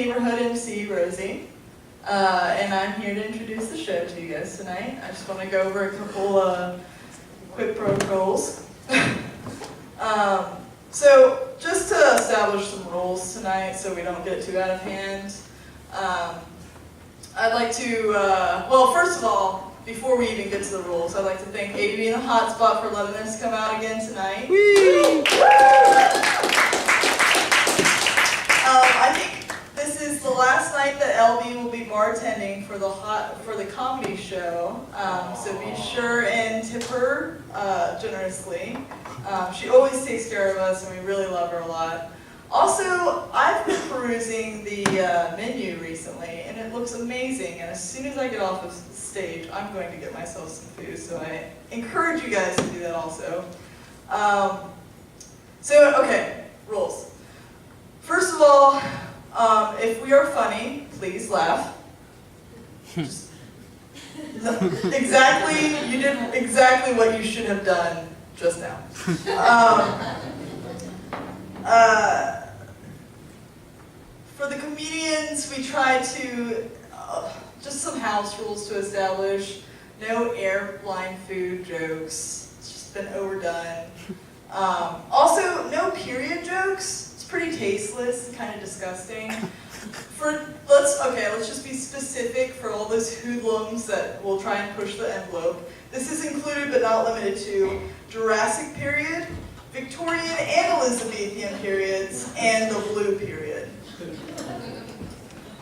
neighborhood MC, Rosie, and I'm here to introduce the show to you guys tonight. I just want to go over a couple quick protocols. So just to establish some rules tonight so we don't get too out of hand, I'd like to, well, first of all, before we even get to the rules, I'd like to thank AB and the Hotspot for letting us come out again tonight. I think this is the last night that LB will be bartending for the comedy show, so be sure and tip her generously. She always takes care of us, and we really love her a lot. Also, I've been perusing the menu recently, and it looks amazing. And as soon as I get off of stage, I'm going to get myself some food. So I encourage you guys to do that also. Okay, rules. First of all, if we are funny, please laugh. Exactly, you did exactly what you should have done just now. For the comedians, we try to, just some house rules to establish. No airline food jokes, it's just been overdone. Also, no period jokes. It's pretty tasteless and kind of disgusting. Let's just be specific for all those hoodlums that will try and push the envelope. This is included but not limited to Jurassic period, Victorian and Elizabethan periods, and the Blue period.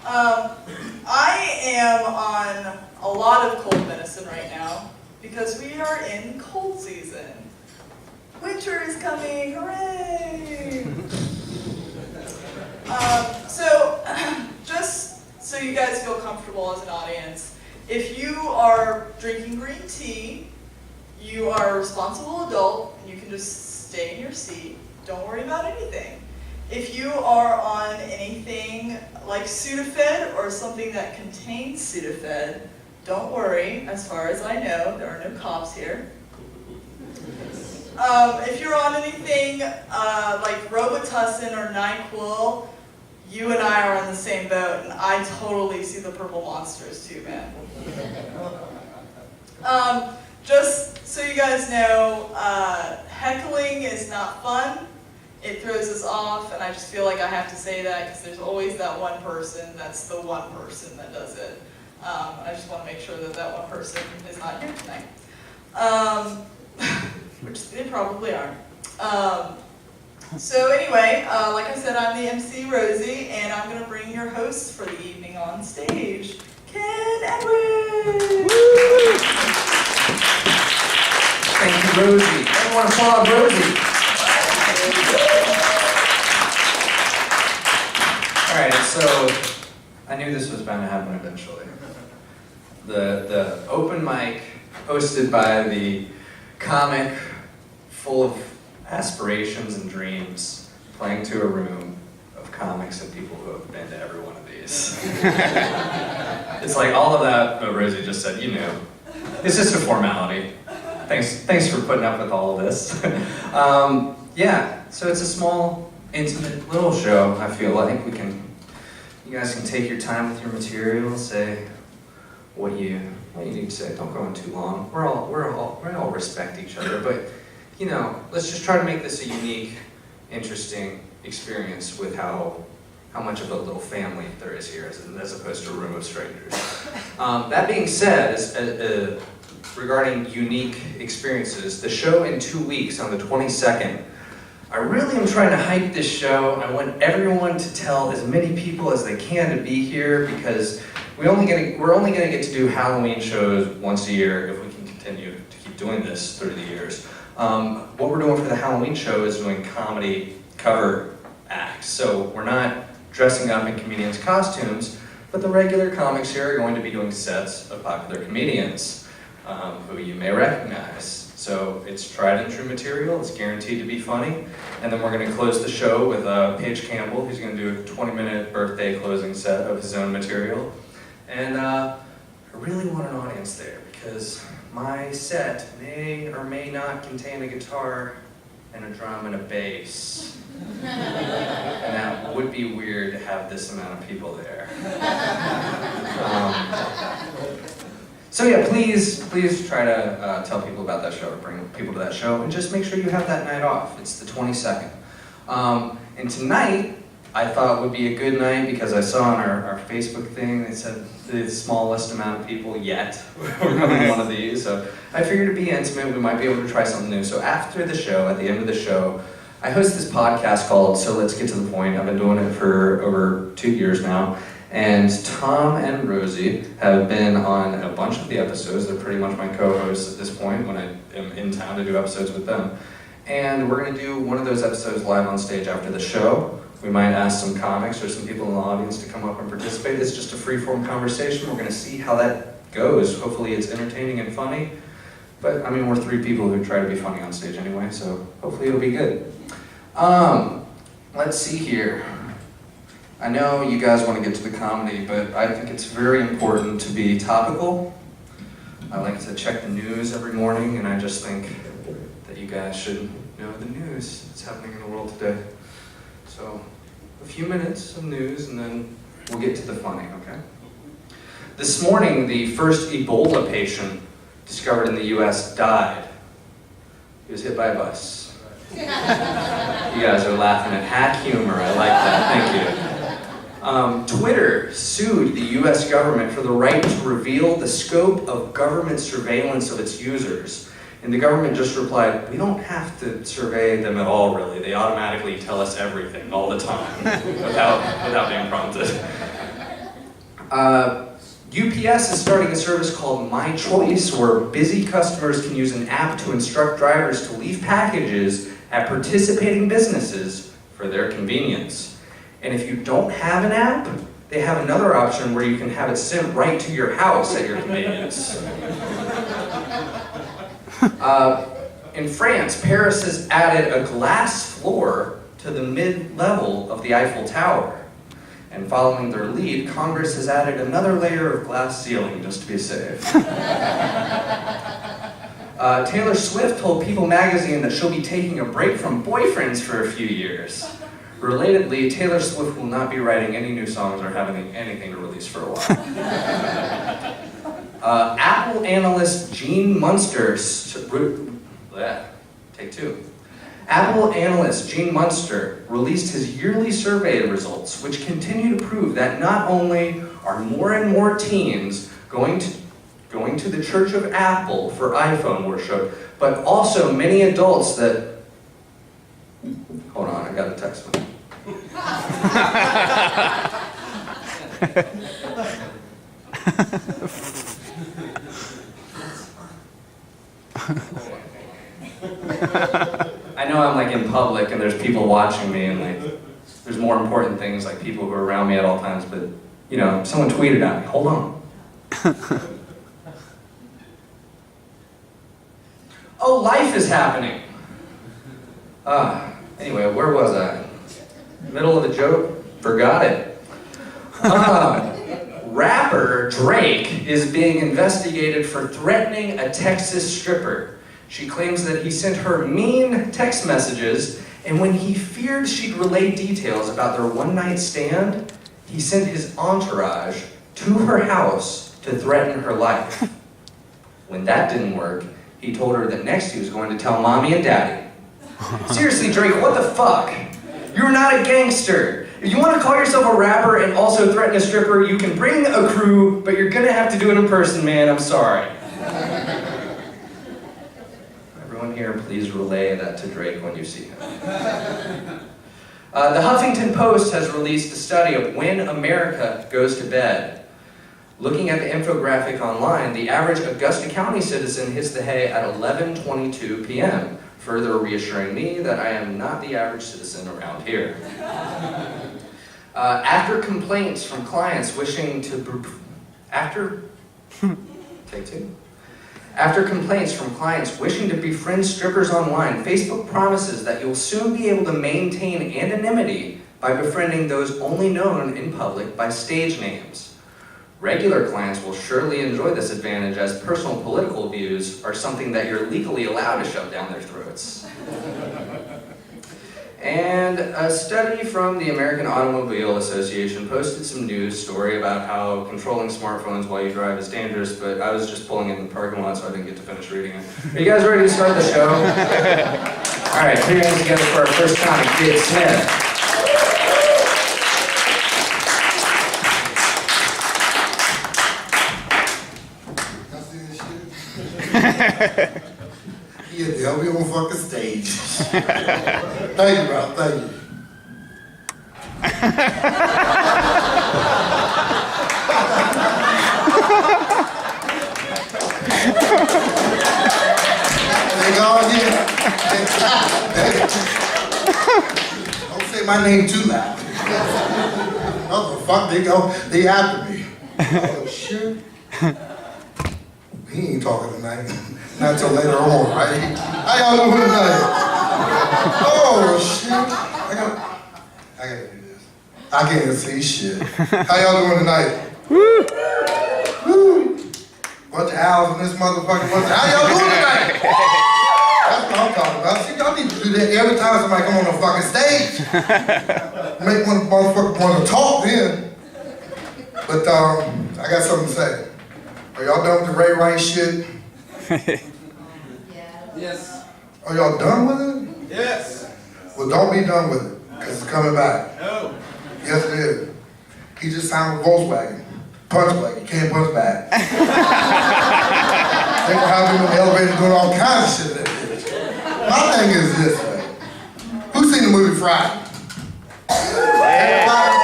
I am on a lot of cold medicine right now because we are in cold season. Winter is coming, hooray! Just so you guys feel comfortable as an audience, if you are drinking green tea, you are a responsible adult and you can just stay in your seat. Don't worry about anything. If you are on anything like Sudafed or something that contains Sudafed, don't worry. As far as I know, there are no cops here. If you're on anything like Robitussin or NyQuil, you and I are on the same boat, and I totally see the purple monsters too, man. Just so you guys know, heckling is not fun. It throws us off, and I just feel like I have to say that because there's always that one person that's the one person that does it. I just want to make sure that that one person is not here tonight. Which they probably are. So anyway, like I said, I'm the MC, Rosie, and I'm going to bring your hosts for the evening on stage, Ken Edwin! Woo! Thank you, Rosie. Everyone applaud Rosie. Alright, so I knew this was bound to happen eventually. The open mic hosted by the comic full of aspirations and dreams, playing to a room of comics and people who have been to every one of these. It's like all of that Rosie just said, you know, it's just a formality. Thanks for putting up with all of this. Yeah, so it's a small, intimate little show, I feel like. You guys can take your time with your material, say what you need to say. Don't go on too long. We all respect each other, but you know, let's just try to make this a unique, interesting experience with how much of a little family there is here, as opposed to a room of strangers. That being said, regarding unique experiences, the show in 2 weeks on the 22nd, I really am trying to hype this show. I want everyone to tell as many people as they can to be here because we're only gonna get to do Halloween shows once a year if we can continue to keep doing this through the years. What we're doing for the Halloween show is doing comedy cover acts. So we're not dressing up in comedians' costumes, but the regular comics here are going to be doing sets of popular comedians who you may recognize. So it's tried and true material, it's guaranteed to be funny. And then we're going to close the show with Paige Campbell, who's going to do a 20-minute birthday closing set of his own material. And I really want an audience there because my set may or may not contain a guitar and a drum and a bass. And that would be weird to have this amount of people there. So yeah, please try to tell people about that show, or bring people to that show, and just make sure you have that night off. It's the 22nd. And tonight, I thought would be a good night because I saw on our Facebook thing, they said the smallest amount of people yet were coming to one of these. So I figured it'd be intimate, we might be able to try something new. So after the show, at the end of the show, I host this podcast called So Let's Get to the Point. I've been doing it for over 2 years now. And Tom and Rosie have been on a bunch of the episodes. They're pretty much my co-hosts at this point when I am in town to do episodes with them. And we're going to do one of those episodes live on stage after the show. We might ask some comics or some people in the audience to come up and participate. It's just a free-form conversation. We're going to see how that goes. Hopefully it's entertaining and funny. But, I mean, we're 3 people who try to be funny on stage anyway, so hopefully it'll be good. Let's see here. I know you guys want to get to the comedy, but I think it's very important to be topical. I like to check the news every morning, and I just think that you guys should know the news that's happening in the world today. So, a few minutes of news, and then we'll get to the funny, okay? This morning, the first Ebola patient discovered in the US died. He was hit by a bus. You guys are laughing at hack humor. I like that. Thank you. Twitter sued the US government for the right to reveal the scope of government surveillance of its users. And the government just replied, we don't have to survey them at all, really. They automatically tell us everything all the time without being prompted. UPS is starting a service called My Choice, where busy customers can use an app to instruct drivers to leave packages at participating businesses for their convenience. And if you don't have an app, they have another option where you can have it sent right to your house at your convenience. In France, Paris has added a glass floor to the mid-level of the Eiffel Tower. And following their lead, Congress has added another layer of glass ceiling just to be safe. Taylor Swift told People magazine that she'll be taking a break from boyfriends for a few years. Relatedly, Taylor Swift will not be writing any new songs or having anything to release for a while. Apple analyst Gene Munster, Apple analyst Gene Munster released his yearly survey results, which continue to prove that not only are more and more teens going to the Church of Apple for iPhone worship, but also many adults that... Hold on, I got a text. I know I'm like in public and there's people watching me and like there's more important things like people who are around me at all times, but you know, someone tweeted at me. Hold on. Oh, life is happening. Anyway, where was I? Middle of the joke? Forgot it. Rapper Drake is being investigated for threatening a Texas stripper. She claims that he sent her mean text messages, and when he feared she'd relay details about their one-night stand, he sent his entourage to her house to threaten her life. When that didn't work, he told her that next he was going to tell mommy and daddy. Seriously, Drake, what the fuck? You're not a gangster. If you want to call yourself a rapper and also threaten a stripper, you can bring a crew, but you're gonna have to do it in person, man. I'm sorry. Everyone here, please relay that to Drake when you see him. The Huffington Post has released a study of when America goes to bed. Looking at the infographic online, the average Augusta County citizen hits the hay at 11:22 p.m., further reassuring me that I am not the average citizen around here. After complaints from clients wishing to... After complaints from clients wishing to befriend strippers online, Facebook promises that you'll soon be able to maintain anonymity by befriending those only known in public by stage names. Regular clients will surely enjoy this advantage, as personal political views are something that you're legally allowed to shove down their throats. And a study from the American Automobile Association posted some news story about how controlling smartphones while you drive is dangerous, but I was just pulling in the parking lot, so I didn't get to finish reading it. Are you guys ready to start the show? All right, put your hands together for our first comic, Kid Smith. Yeah, they'll be on fucking stage. Thank you, bro. Thank you. They go again. Don't say my name too loud. Motherfucker, they after me. Oh shit. He ain't talking tonight. Not till later on, right? How y'all doing tonight? Oh shit. I gotta do this. I can't see shit. How y'all doing tonight? Woo! Woo! Bunch of owls in this motherfucker. How y'all doing tonight? That's what I'm talking about. See, y'all need to do that every time somebody come on the fucking stage. Make one motherfucker want to talk then. But I got something to say. Are y'all done with the Ray Rice shit? Yes. Are y'all done with it? Yes. Well, don't be done with it, because it's coming back. No. Yes, it is. He just signed with Volkswagen. Punch back. You can't punch back. They gonna have him in the elevator doing all kinds of shit in that bitch. My thing is this, man. Who's seen the movie Friday? Everybody?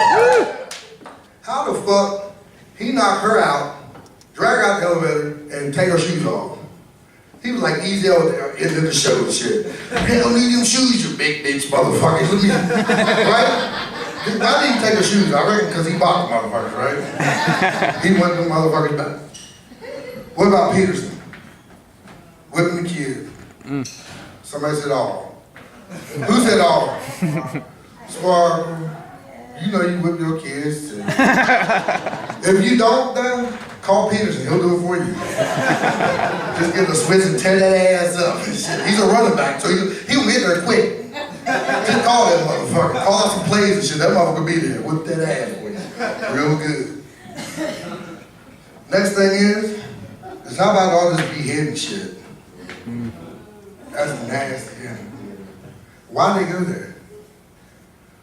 How the fuck he knocked her out, drag her out the elevator, and take her shoes off? He was like easy out there into the show and shit. You don't need them shoes, you big bitch motherfucker. Right? Why did he take her shoes? I reckon because he bought the motherfuckers, right? He went to the motherfuckers back. What about Peterson? Whipping the kid. Somebody said all. Who said all? Sparkle. You know you whip your kids too. If you don't, then call Peterson. He'll do it for you. Just get the switch and tear that ass up and shit. He's a running back, so he'll get there quick. Just call that motherfucker. Call out some plays and shit. That motherfucker be there. Whip that ass for you. Real good. Next thing is how about all this beheading shit? That's nasty. Yeah. Why they go there?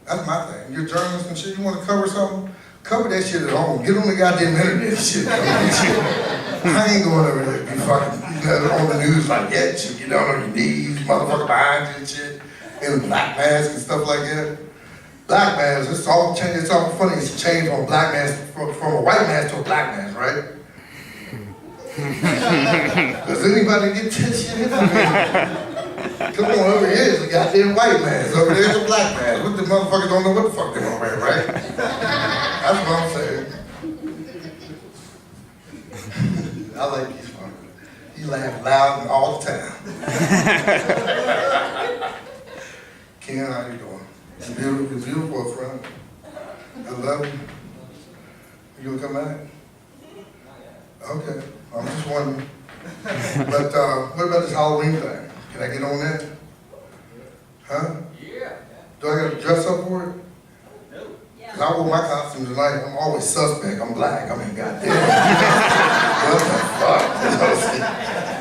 That's my thing. You're a journalist and shit. You want to cover something? Cover that shit at home. Get on the goddamn internet and shit. I ain't going over there and be fucking on the news like that. Shit. Get down on your knees, motherfucker behind you and shit. In a black mask and stuff like that. Black mask, it's all changed. It's all funny. It's changed from a black mask, from a white mask to a black mask, right? Does anybody get that shit? Come on, over here is a goddamn white mask. Over there's a black mask. What the motherfuckers don't know what the fuck they're gonna wear, right? That's what I'm saying. I like these fuckers. He laugh loud and all the time. Ken, how you doing? It's beautiful up front. I love you. You gonna come back? Okay, I'm just wondering. But what about this Halloween thing? Can I get on that? Huh? Yeah. Do I gotta dress up for it? No. Cause I wore my costume tonight. I'm always suspect. I'm black. I mean, goddamn. What the fuck? You know what I'm saying?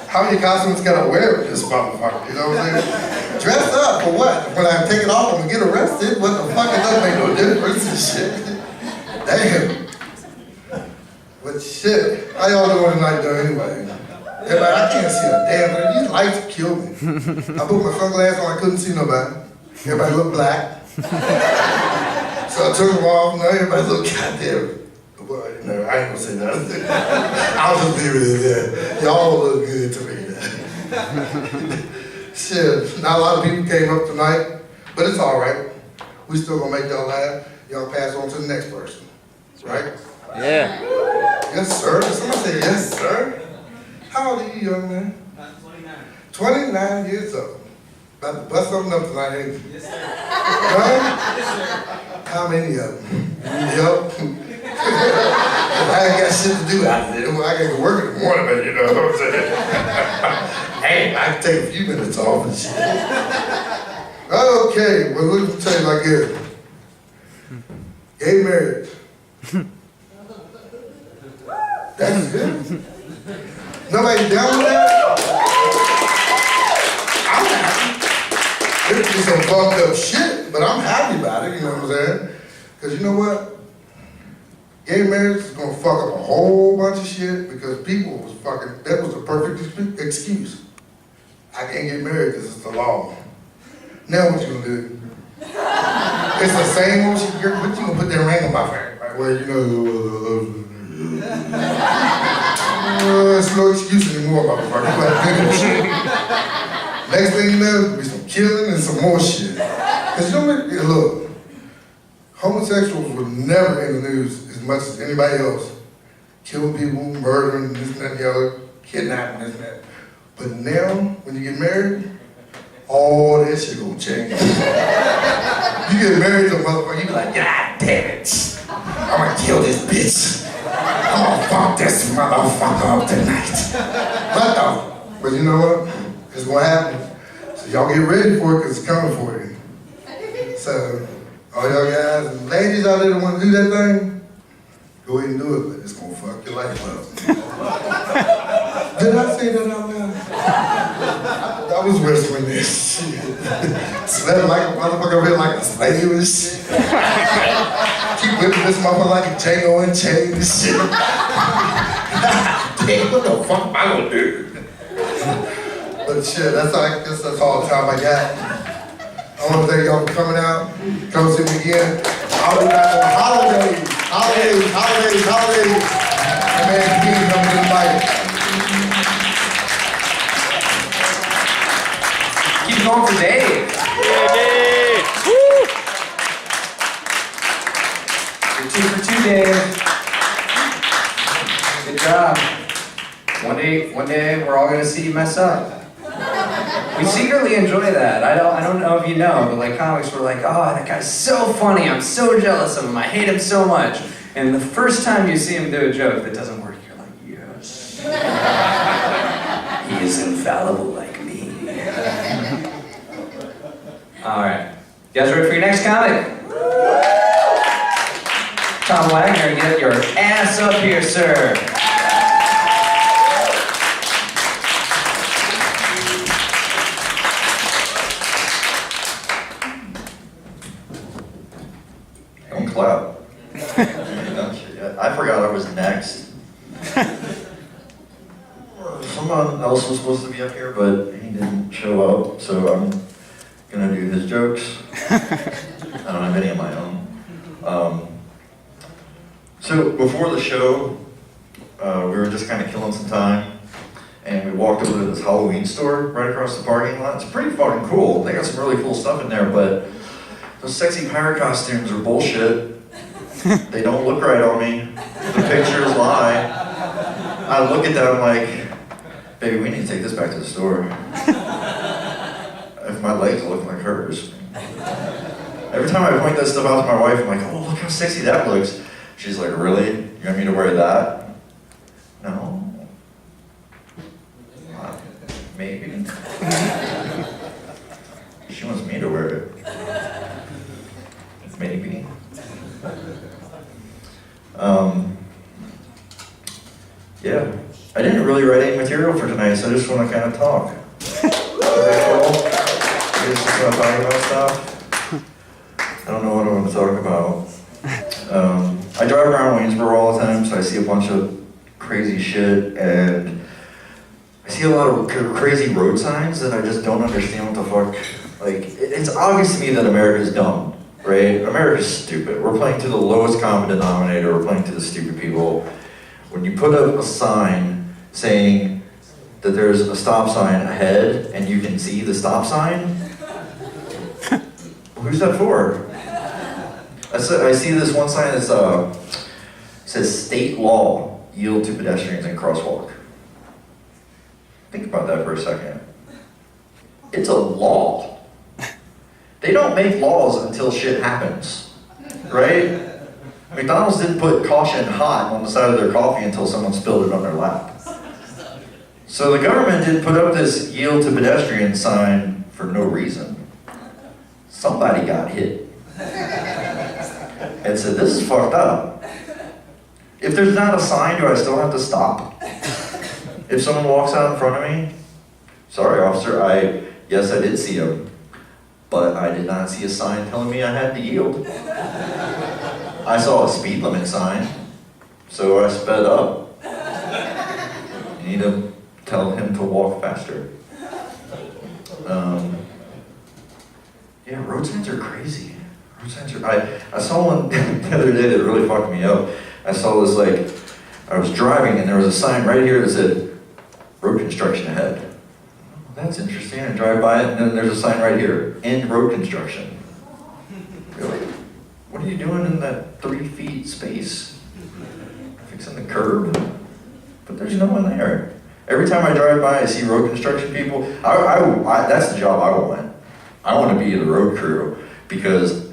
How many costumes can I wear with this motherfucker? You know what I'm saying? Dress up for what? When I take it off, I'm gonna get arrested? What the fuck? It doesn't make no difference and shit. Damn. But shit, how y'all doing tonight though anyway? Everybody, I can't see a damn thing. These lights kill me. I put my sunglasses on, I couldn't see nobody. Everybody looked black. So I took them off, now everybody looked goddamn. Well, no, I ain't gonna say nothing. I'll just leave it there. Y'all look good to me. Shit, not a lot of people came up tonight, but it's all right. We still gonna make y'all laugh. Y'all pass on to the next person, right? Yeah. Yes, sir. Did somebody say yes, sir? How old are you, young man? 29. 29 years old. About to bust something up tonight, ain't you? Yes, sir. Huh? Yes, sir. How many of them? Yep. I ain't got shit to do out there. Well, I got to work in the morning, but you know what I'm saying? Hey, I can take a few minutes off and shit. Okay, well, let me tell you like this. Gay marriage. That's it. Nobody down with that? I'm happy. It's just some fucked up shit, but I'm happy about it, you know what I'm saying? Because you know what? Gay marriage is gonna fuck up a whole bunch of shit because people was fucking, that was the perfect excuse. I can't get married because it's the law. Now what you gonna do? It's the same old shit, but you gonna put that ring on my finger, right? Well, you know, it's no excuse anymore, motherfucker. You gotta do this shit. Next thing you know, there'll be some killing and some more shit. Cause you know what, look, homosexuals were never in the news as much as anybody else. Killing people, murdering, this and that, and the other, kidnapping, this and that. But now, when you get married, all that shit gonna change. You get married to a motherfucker, you be like, God damn it. I'm gonna kill this bitch. I'm gonna fuck this motherfucker up tonight. But you know what? It's gonna happen. So y'all get ready for it because it's coming for you. So, all y'all guys and ladies out there that want to do that thing, go ahead and do it, but it's gonna fuck your life up. Did I say that out loud? I was whispering this shit. Slept like a motherfucker, been like a slave and shit. Keep whipping this motherfucker like a Django and chain and shit. Damn, what the fuck am I gonna do? But shit, that's all the time I got. I want to thank y'all for coming out. Come see me again. I'll be back on holidays. And man, King coming to the mic. Keep going for Dave. You're 2 for 2, Dave. Good job. One day we're all gonna see you mess up. We secretly enjoy that. I don't know if you know, but like comics were like, oh, that guy's so funny. I'm so jealous of him. I hate him so much. And the first time you see him do a joke that doesn't work, you're like, yes. He is infallible like me. All right. You guys ready for your next comic? Tom Wagner, get your ass up here, sir. Don't clap. I forgot I was next. Someone else was supposed to be up here, but he didn't show up, so I'm gonna do his jokes. I don't have any of my own. So before the show, we were just kind of killing some time, and we walked over to this Halloween store right across the parking lot. It's pretty fucking cool. They got some really cool stuff in there, but those sexy pirate costumes are bullshit. They don't look right on me. The pictures lie. I look at them like, baby, we need to take this back to the store. If my legs look like hers. Every time I point that stuff out to my wife, I'm like, oh, look how sexy that looks. She's like, really? You want me to wear that? No. Maybe. She wants me to wear it. Maybe. Yeah. I didn't really write any material for tonight, so I just want to kind of talk. Is that cool? I just want to talk about stuff. I don't know what I want to talk about. I drive around Waynesboro all the time, so I see a bunch of crazy shit, and I see a lot of crazy road signs that I just don't understand what the fuck. Like, it's obvious to me that America's dumb, right? America's stupid. We're playing to the lowest common denominator. We're playing to the stupid people. When you put up a sign saying that there's a stop sign ahead and you can see the stop sign, who's that for? I see this one sign that says state law, yield to pedestrians and crosswalk. Think about that for a second. It's a law. They don't make laws until shit happens, right? McDonald's didn't put caution hot on the side of their coffee until someone spilled it on their lap. So the government didn't put up this yield to pedestrian sign for no reason. somebody got hit. And said, this is fucked up. If there's not a sign, do I still have to stop? If someone walks out in front of me, sorry officer, yes I did see him, but I did not see a sign telling me I had to yield. I saw a speed limit sign, so I sped up. You need to tell him to walk faster. Yeah, road signs are crazy. Road signs are, I saw one the other day that really fucked me up. I saw this, like, I was driving and there was a sign right here that said, road construction ahead. Oh, that's interesting. I drive by it and then there's a sign right here, end road construction. Really? What are you doing in that 3 feet space? Fixing the curb? But there's no one there. Every time I drive by, I see road construction people. That's the job I want. I want to be the road crew because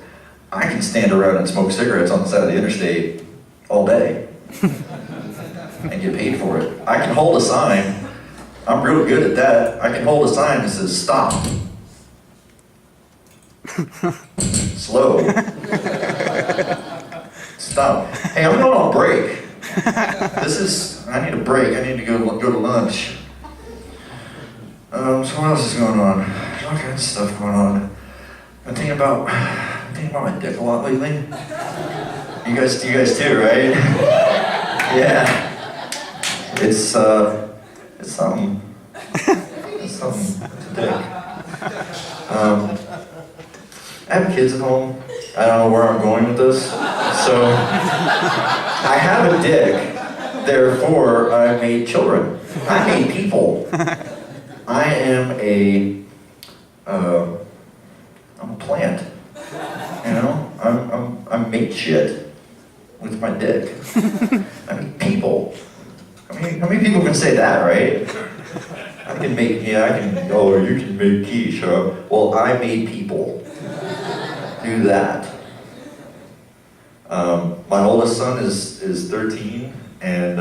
I can stand around and smoke cigarettes on the side of the interstate all day and get paid for it. I can hold a sign. I'm real good at that. I can hold a sign that says stop. Slow. Stop. Hey, I'm going on break. I need a break. I need to go to lunch. So what else is going on? All kinds of stuff going on. I'm thinking about my dick a lot lately. You guys too, right? Yeah. It's something. It's something. It's a dick. I have kids at home. I don't know where I'm going with this. So, I have a dick. Therefore, I made children. I made people. I am I'm a plant. You know? I make shit with my dick. I make people. How many people can say that, right? You can make quiche, huh? Well, I made people do that. My oldest son is 13, and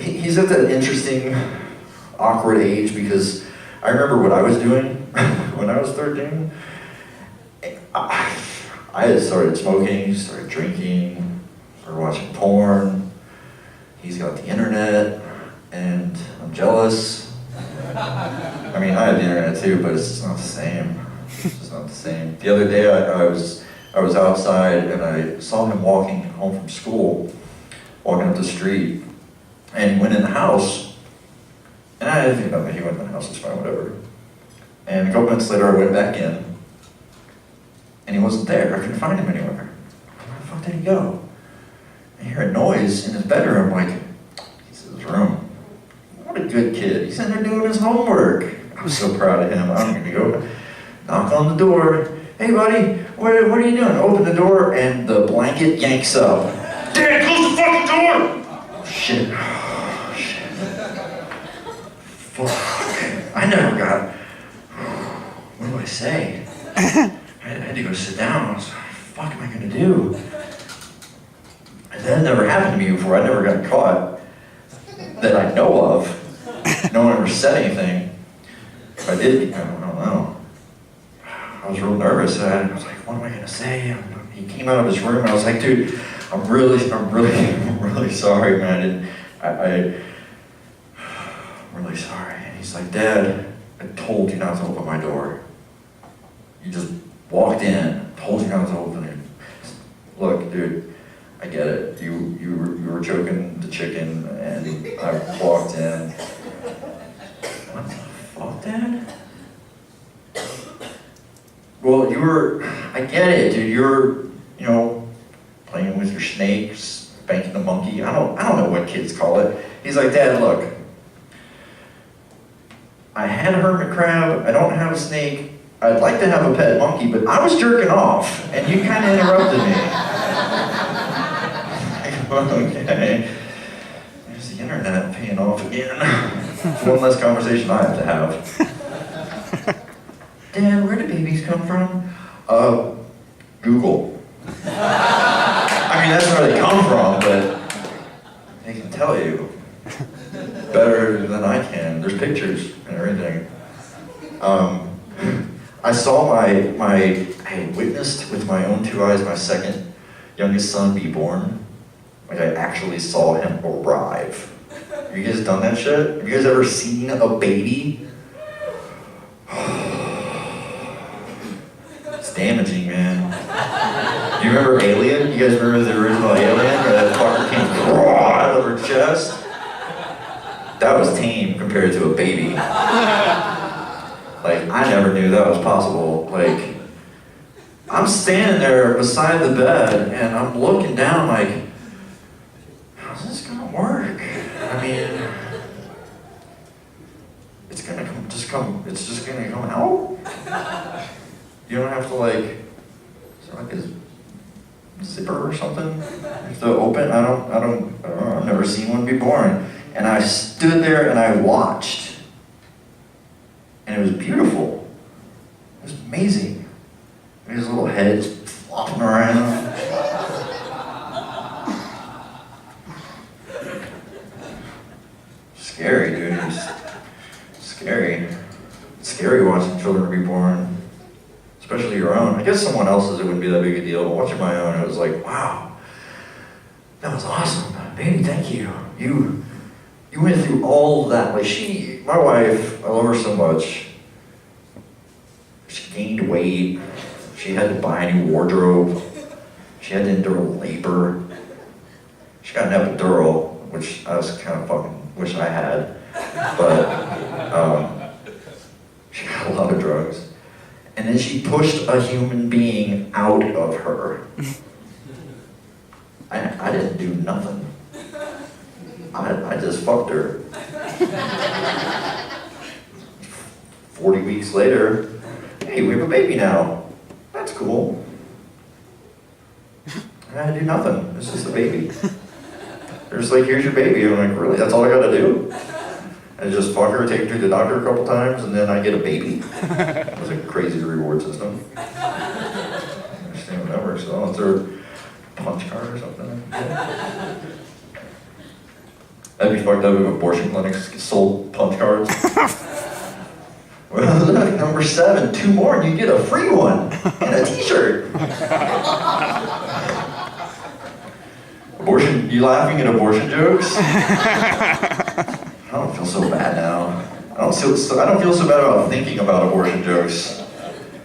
he's at that interesting, awkward age because I remember what I was doing when I was 13. I had started smoking, started drinking, started watching porn. He's got the internet, and I'm jealous. I mean, I have the internet too, but it's just not the same. It's just not the same. The other day, I was outside and I saw him walking home from school, walking up the street, and he went in the house. And I didn't know that he went in the house, it's fine, whatever. And a couple minutes later, I went back in, and he wasn't there. I couldn't find him anywhere. Where the fuck did he go? I hear a noise in his bedroom, like, he's in his room. What a good kid. He's in there doing his homework. I was so proud of him. I'm gonna go knock on the door. Hey buddy, what are you doing? Open the door and the blanket yanks up. Dad, close the fucking door! Oh shit. Oh shit. Fuck. I never got. What do I say? I had to go sit down. I was like, what the fuck am I gonna do? And that never happened to me before. I never got caught that I know of. No one ever said anything. If I did, I don't know. I was real nervous. I was like, what am I gonna say? He came out of his room and I was like, dude, I'm really sorry, man. I'm really sorry. And he's like, Dad, I told you not to open my door. You just walked in, told you not to open it. Look, dude, I get it. You were choking the chicken and I walked in. What the fuck, Dad? Well, I get it, dude. You're, playing with your snakes, spanking the monkey. I don't know what kids call it. He's like, Dad, look. I had a hermit crab. I don't have a snake. I'd like to have a pet monkey, but I was jerking off, and you kind of interrupted me. Okay. There's the internet paying off again. One less conversation I have to have. Dad, where do babies come from? Google. I mean, that's where they come from, but they can tell you better than I can. There's pictures and everything. I saw I witnessed with my own 2 eyes my second youngest son be born. Like I actually saw him arrive. Have you guys done that shit? Have you guys ever seen a baby? It's damaging, man. Do you remember Alien? You guys remember the original Alien? Where that fucker came out of her chest? That was tame compared to a baby. Like, I never knew that was possible. Like, I'm standing there beside the bed and I'm looking down like, how's this gonna work? I mean, it's just gonna come out? You don't have to like, is there like a zipper or something? You have to open, I don't know, I've never seen one be born. And I stood there and I watched. And it was beautiful. It was amazing. His little head flopping around. Scary, dude. It's scary. It's scary watching children be born. Especially your own. I guess someone else's it wouldn't be that big a deal, but watching my own, it was like, wow. That was awesome. Baby, thank you. You went through all of that. Like my wife, I love her so much. She gained weight. She had to buy a new wardrobe. She had to endure labor. She got an epidural, which I was kind of fucking wish I had. But she got a lot of drugs. And then she pushed a human being out of her. I didn't do nothing. I just fucked her. 40 weeks later, hey, we have a baby now. That's cool. I had to do nothing. It's just a baby. They're just like, here's your baby. I'm like, really? That's all I gotta do? And just fuck her, take her to the doctor a couple times, and then I get a baby. It was a crazy reward system. I understand how that works. So is there a punch card or something? Yeah. That'd be fucked up if abortion clinics sold punch cards. Well, look, number 7, 2 more and you get a free one and a t-shirt. Abortion, you laughing at abortion jokes? I don't feel so bad now. I don't feel so bad about thinking about abortion jokes.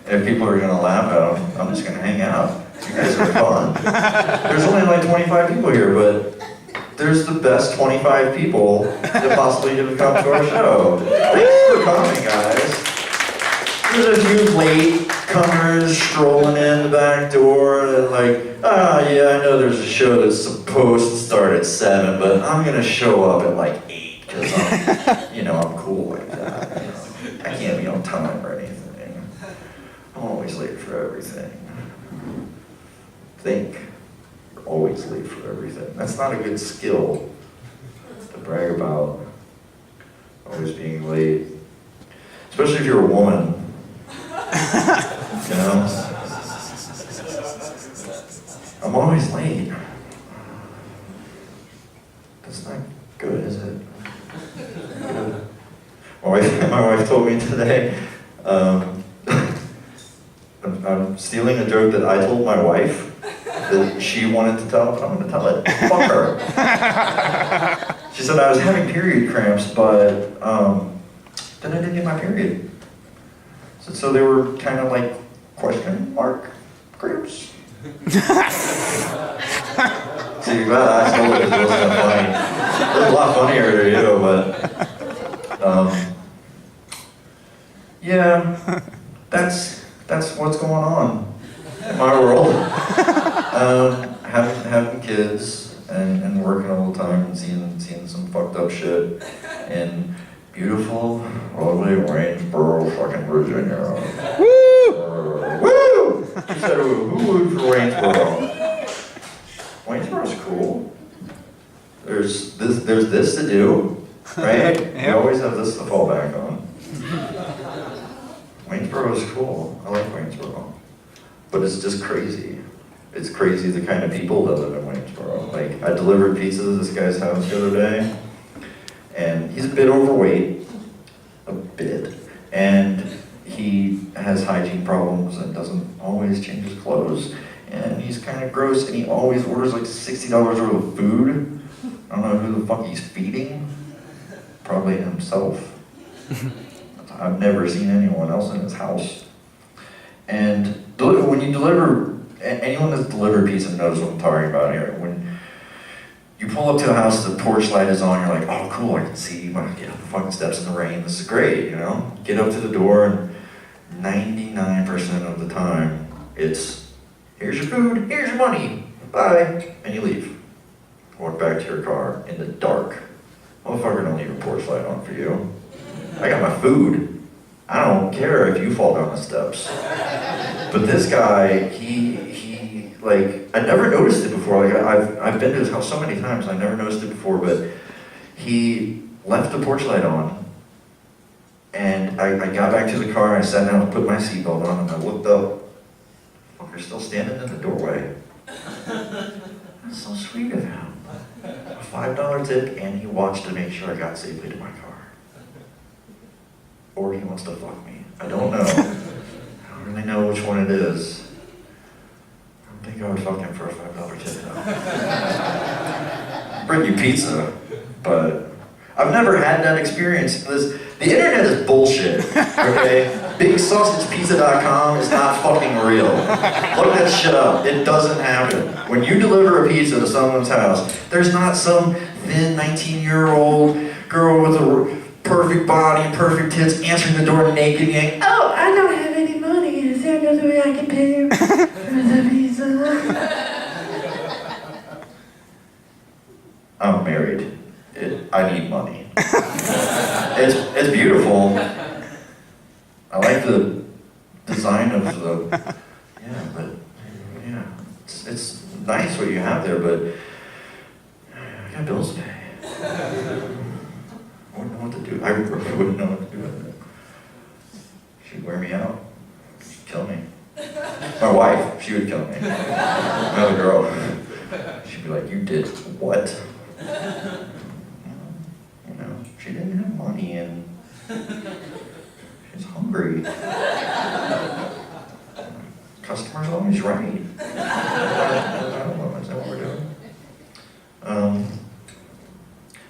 If people are gonna laugh at them, I'm just gonna hang out. You guys are fun. There's only like 25 people here, but there's the best 25 people that possibly could have come to our show. Thanks for coming, guys. There's a few late comers strolling in the back door and like, yeah, I know there's a show that's supposed to start at 7, but I'm gonna show up at like 8 because I'm cool like that. I can't be on time or anything. I'm always late for everything. Think. You're always late for everything. That's not a good skill to brag about. Always being late. Especially if you're a woman. You know? I'm always late. That's not good, is it? Good. My wife told me today, I'm stealing a joke that I told my wife that she wanted to tell, but I'm going to tell it. Fuck her. She said I was having period cramps, but then I didn't get my period. So they were kind of like question mark cramps. See, well, I told it because it was kind of funny. It was a lot funnier to you, but yeah, that's what's going on in my world. Having kids and working all the time and seeing some fucked up shit in beautiful, lovely Waynesboro, fucking Virginia. Woo! Woo! She said, who would for Waynesboro? Waynesboro's cool. There's this to do, right? We always have this to fall back on. Waynesboro is cool. I like Waynesboro. But it's just crazy. It's crazy the kind of people that live in Waynesboro. Like, I delivered pizza to this guy's house the other day, and he's a bit overweight. A bit. And he has hygiene problems and doesn't always change his clothes. And he's kind of gross, and he always orders like $60 worth of food. I don't know who the fuck he's feeding. Probably himself. I've never seen anyone else in his house. And when you deliver, anyone that's delivered pizza knows what I'm talking about here. When you pull up to a house, the porch light is on, you're like, oh cool, I can see, when I get up the fucking steps in the rain, this is great, you know? Get up to the door, and 99% of the time, it's, here's your food, here's your money, bye, and you leave. Walk back to your car in the dark. Motherfucker, don't leave a porch light on for you. I got my food. I don't care if you fall down the steps. But this guy, he like, I never noticed it before. Like, I've been to his house so many times, I never noticed it before, but he left the porch light on, and I got back to the car, and I sat down and put my seatbelt on, and I looked up. Fucker's still standing in the doorway. That's so sweet of him. A $5 tip, and he watched to make sure I got safely to my car. Or he wants to fuck me. I don't know. I don't really know which one it is. I don't think I would fuck him for a $5 tip though. Bring you pizza, but I've never had that experience. The internet is bullshit, okay? BigSausagePizza.com is not fucking real. Look that shit up. It doesn't happen. When you deliver a pizza to someone's house, there's not some thin 19-year-old girl with a perfect body and perfect tits answering the door naked going, oh, I don't have any money. Is there another way I can pay you for the pizza? I'm married. I need money. It's beautiful. I like the design of the, it's nice what you have there, but I got bills to pay. I wouldn't know what to do. I really wouldn't know what to do with it. She'd wear me out. She'd kill me. My wife, she would kill me. Another girl. She'd be like, you did what? You know, she didn't have money and she's hungry. Customer's always right. I don't know, is that what we're doing?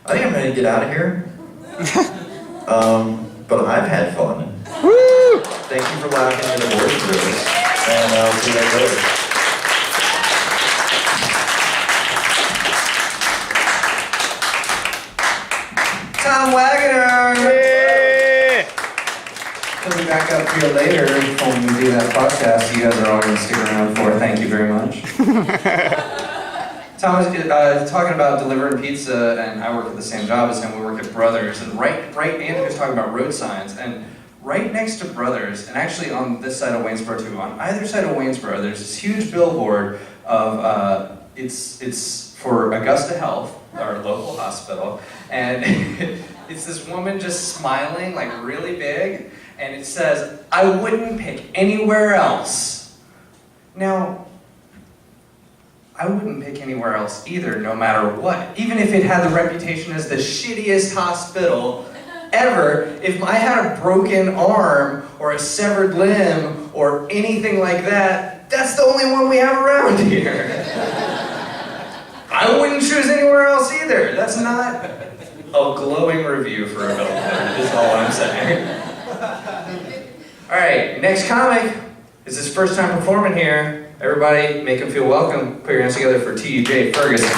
I think I'm gonna get out of here. But I've had fun. Woo! Thank you for laughing at the voice for this. And I'll see you guys later. Tom Wagner! Yeah! He'll be back up here later when we do that podcast you guys are all going to stick around for. Thank you very much. Tom was talking about delivering pizza, and I work at the same job as him. We work at Brothers, and Andy was talking about road signs, and right next to Brothers, and actually on this side of Waynesboro too, on either side of Waynesboro, there's this huge billboard of, it's for Augusta Health, our local hospital, and it's this woman just smiling like really big, and it says, I wouldn't pick anywhere else. Now, I wouldn't pick anywhere else either, no matter what. Even if it had the reputation as the shittiest hospital ever, if I had a broken arm or a severed limb or anything like that, that's the only one we have around here. I wouldn't choose anywhere else either. That's not a glowing review for a billboard, is all I'm saying. All right, next comic is his first time performing here. Everybody, make him feel welcome. Put your hands together for T.J. Ferguson.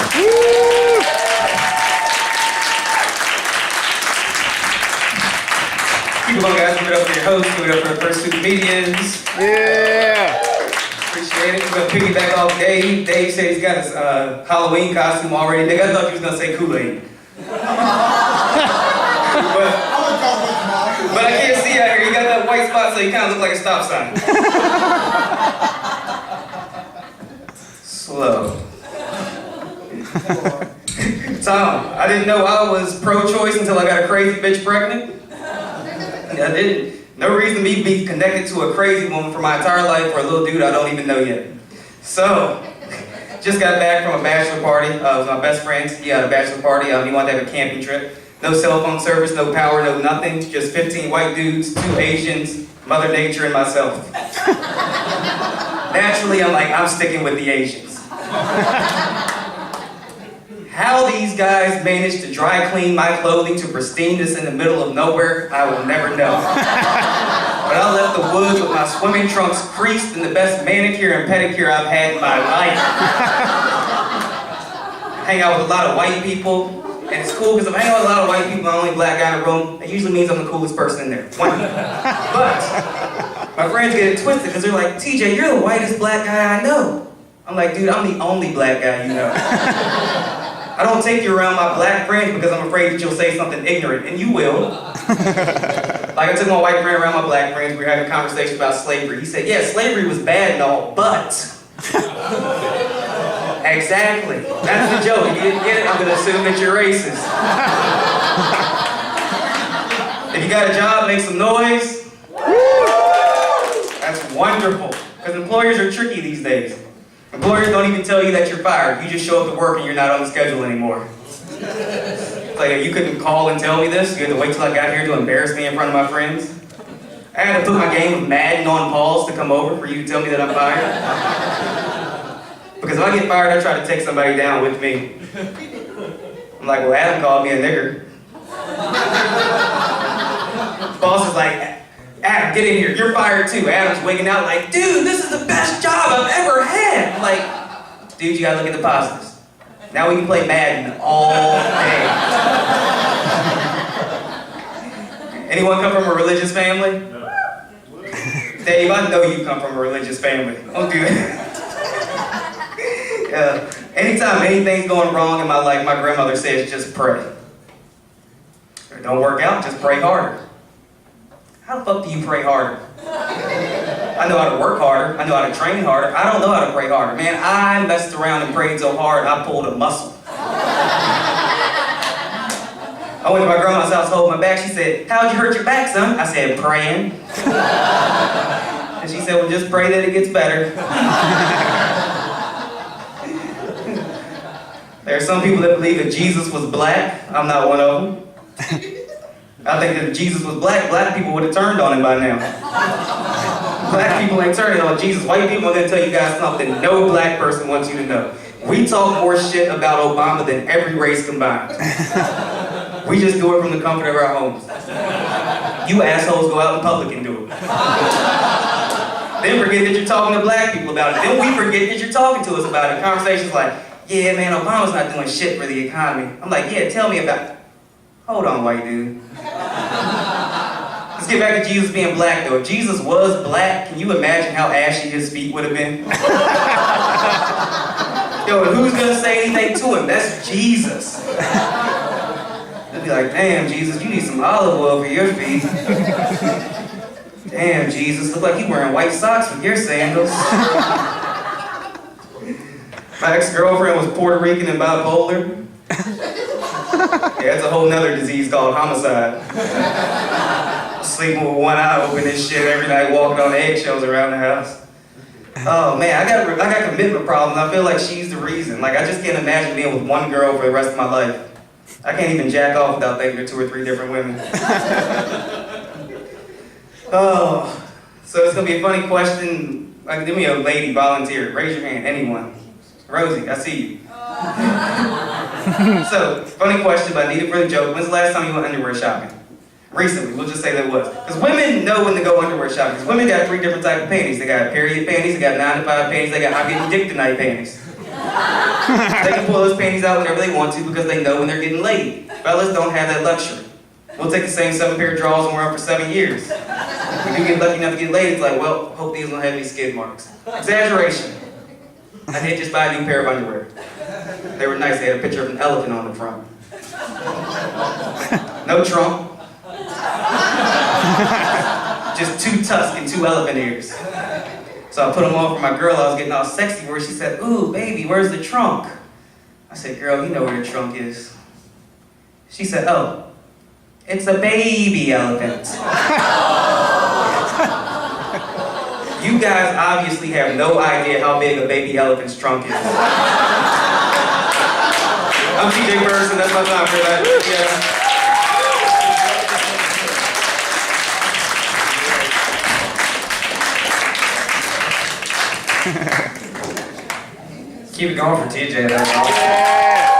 Keep it on, guys. Give it up for your host. Give it up for the first two comedians. Yeah! Appreciate it. We're going to piggyback off Dave. Dave said he's got his Halloween costume already. Nigga, I thought you was going to say Kool-Aid. But I can't see out here. You got that white spot, so you kind of look like a stop sign. Slow. Tom, I didn't know I was pro-choice until I got a crazy bitch pregnant. I didn't. No reason me be connected to a crazy woman for my entire life or a little dude I don't even know yet. So, just got back from a bachelor party. It was my best friend's. He had a bachelor party. He wanted to have a camping trip. No cell phone service, no power, no nothing. Just 15 white dudes, 2 Asians, Mother Nature, and myself. Naturally, I'm sticking with the Asians. How these guys managed to dry clean my clothing to pristineness in the middle of nowhere, I will never know. But I left the woods with my swimming trunks creased and the best manicure and pedicure I've had in my life. Hang out with a lot of white people, and it's cool because if I hang out with a lot of white people, I'm the only black guy in the room, it usually means I'm the coolest person in there. But my friends get it twisted because they're like, TJ, you're the whitest black guy I know. I'm like, dude, I'm the only black guy you know. I don't take you around my black friends because I'm afraid that you'll say something ignorant, and you will. Like I took my white friend around my black friends, we were having a conversation about slavery. He said, yeah, slavery was bad and all, but. Exactly. That's the joke. If you didn't get it, I'm gonna assume that you're racist. If you got a job, make some noise. That's wonderful. Because employers are tricky these days. Employers don't even tell you that you're fired. You just show up to work and you're not on the schedule anymore. It's like, you couldn't call and tell me this. You had to wait till I got here to embarrass me in front of my friends. I had to put my game of Madden on pause to come over for you to tell me that I'm fired. Because if I get fired, I try to take somebody down with me. I'm like, well, Adam called me a nigger. Boss is like, Adam, get in here. You're fired too. Adam's wigging out like, dude, this is the best job I've ever had. I'm like, dude, you gotta look at the positives. Now we can play Madden all day. Anyone come from a religious family? No. Dave, I know you come from a religious family. Don't do that. Anytime anything's going wrong in my life, my grandmother says, just pray. If it don't work out, just pray harder. How the fuck do you pray harder? I know how to work harder. I know how to train harder. I don't know how to pray harder. Man, I messed around and prayed so hard, I pulled a muscle. I went to my grandma's house, hold my back. She said, how'd you hurt your back, son? I said, praying. And she said, well, just pray that it gets better. There are some people that believe that Jesus was black. I'm not one of them. I think that if Jesus was black, black people would have turned on him by now. Black people ain't turning on Jesus. White people are going to tell you guys something no black person wants you to know. We talk more shit about Obama than every race combined. We just do it from the comfort of our homes. You assholes go out in public and do it. Then forget that you're talking to black people about it. Then we forget that you're talking to us about it. Conversations like, yeah, man, Obama's not doing shit for the economy. I'm like, yeah, tell me about it. Hold on, white dude. Let's get back to Jesus being black, though. If Jesus was black, can you imagine how ashy his feet would have been? Yo, who's gonna say anything to him? That's Jesus. They'll be like, damn, Jesus, you need some olive oil for your feet. Damn, Jesus, look like you wearing white socks with your sandals. My ex-girlfriend was Puerto Rican and bipolar. Yeah, it's a whole nother disease called homicide. Sleeping with one eye open and shit every night, walking on eggshells around the house. Oh man, I got commitment problems. I feel like she's the reason. Like, I just can't imagine being with one girl for the rest of my life. I can't even jack off without thinking of 2 or 3 different women. Oh, so it's gonna be a funny question. Like, give me a lady volunteer. Raise your hand, anyone. Rosie, I see you. So, funny question, but I need it for the joke. When's the last time you went underwear shopping? Recently, we'll just say that was. Because women know when to go underwear shopping. Because women got 3 different types of panties. They got period panties, they got 9 to 5 panties, they got I'm getting dick tonight panties. They can pull those panties out whenever they want to because they know when they're getting laid. Fellas don't have that luxury. We'll take the same 7 pair of drawers and wear them for 7 years. If we do get lucky enough to get laid, it's like, well, hope these don't have any skid marks. Exaggeration. I did just buy a new pair of underwear. They were nice. They had a picture of an elephant on the front. No trunk. Just 2 tusks and 2 elephant ears. So I put them on for my girl. I was getting all sexy where she said, ooh, baby, where's the trunk? I said, girl, you know where the trunk is. She said, oh, it's a baby elephant. You guys obviously have no idea how big a baby elephant's trunk is. I'm TJ Bergson, that's my time for that. Yeah. Keep it going for TJ. That's awesome. Yeah.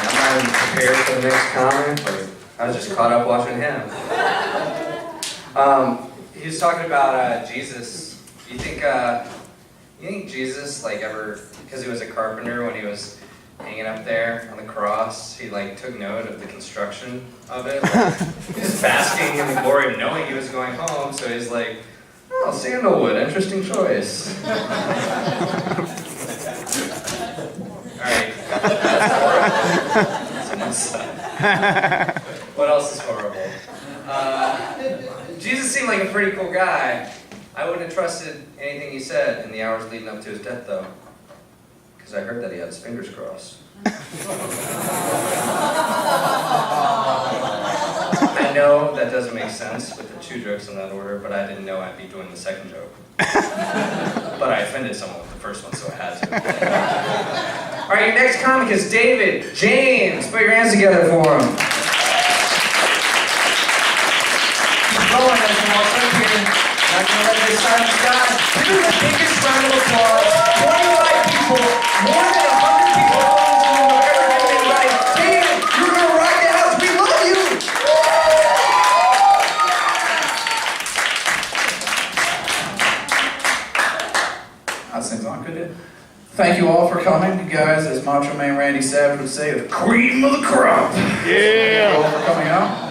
I'm not even prepared for the next comment, but I was just caught up watching him. He was talking about Jesus. You think Jesus like ever, because he was a carpenter when he was hanging up there on the cross, he like took note of the construction of it. Like, he was basking in the glory of knowing he was going home, so he's like, oh, sandalwood, interesting choice. Alright. That's horrible. What else is horrible? Jesus seemed like a pretty cool guy. I wouldn't have trusted anything he said in the hours leading up to his death, though. Because I heard that he had his fingers crossed. I know that doesn't make sense with the 2 jokes in that order, but I didn't know I'd be doing the second joke. But I offended someone with the first one, so I had to. All right, your next comic is David James. Put your hands together for him. Keep going, as you walk up here. Not gonna let this silence die. Give him the biggest round of applause. 25 people, more than 100 people in the room have ever given it right. David, you're gonna rock the house. We love you. How's things on? Good. Thank you all for coming. You guys, as Macho Man Randy Savage would say, the cream of the crop. Thank you all for coming out.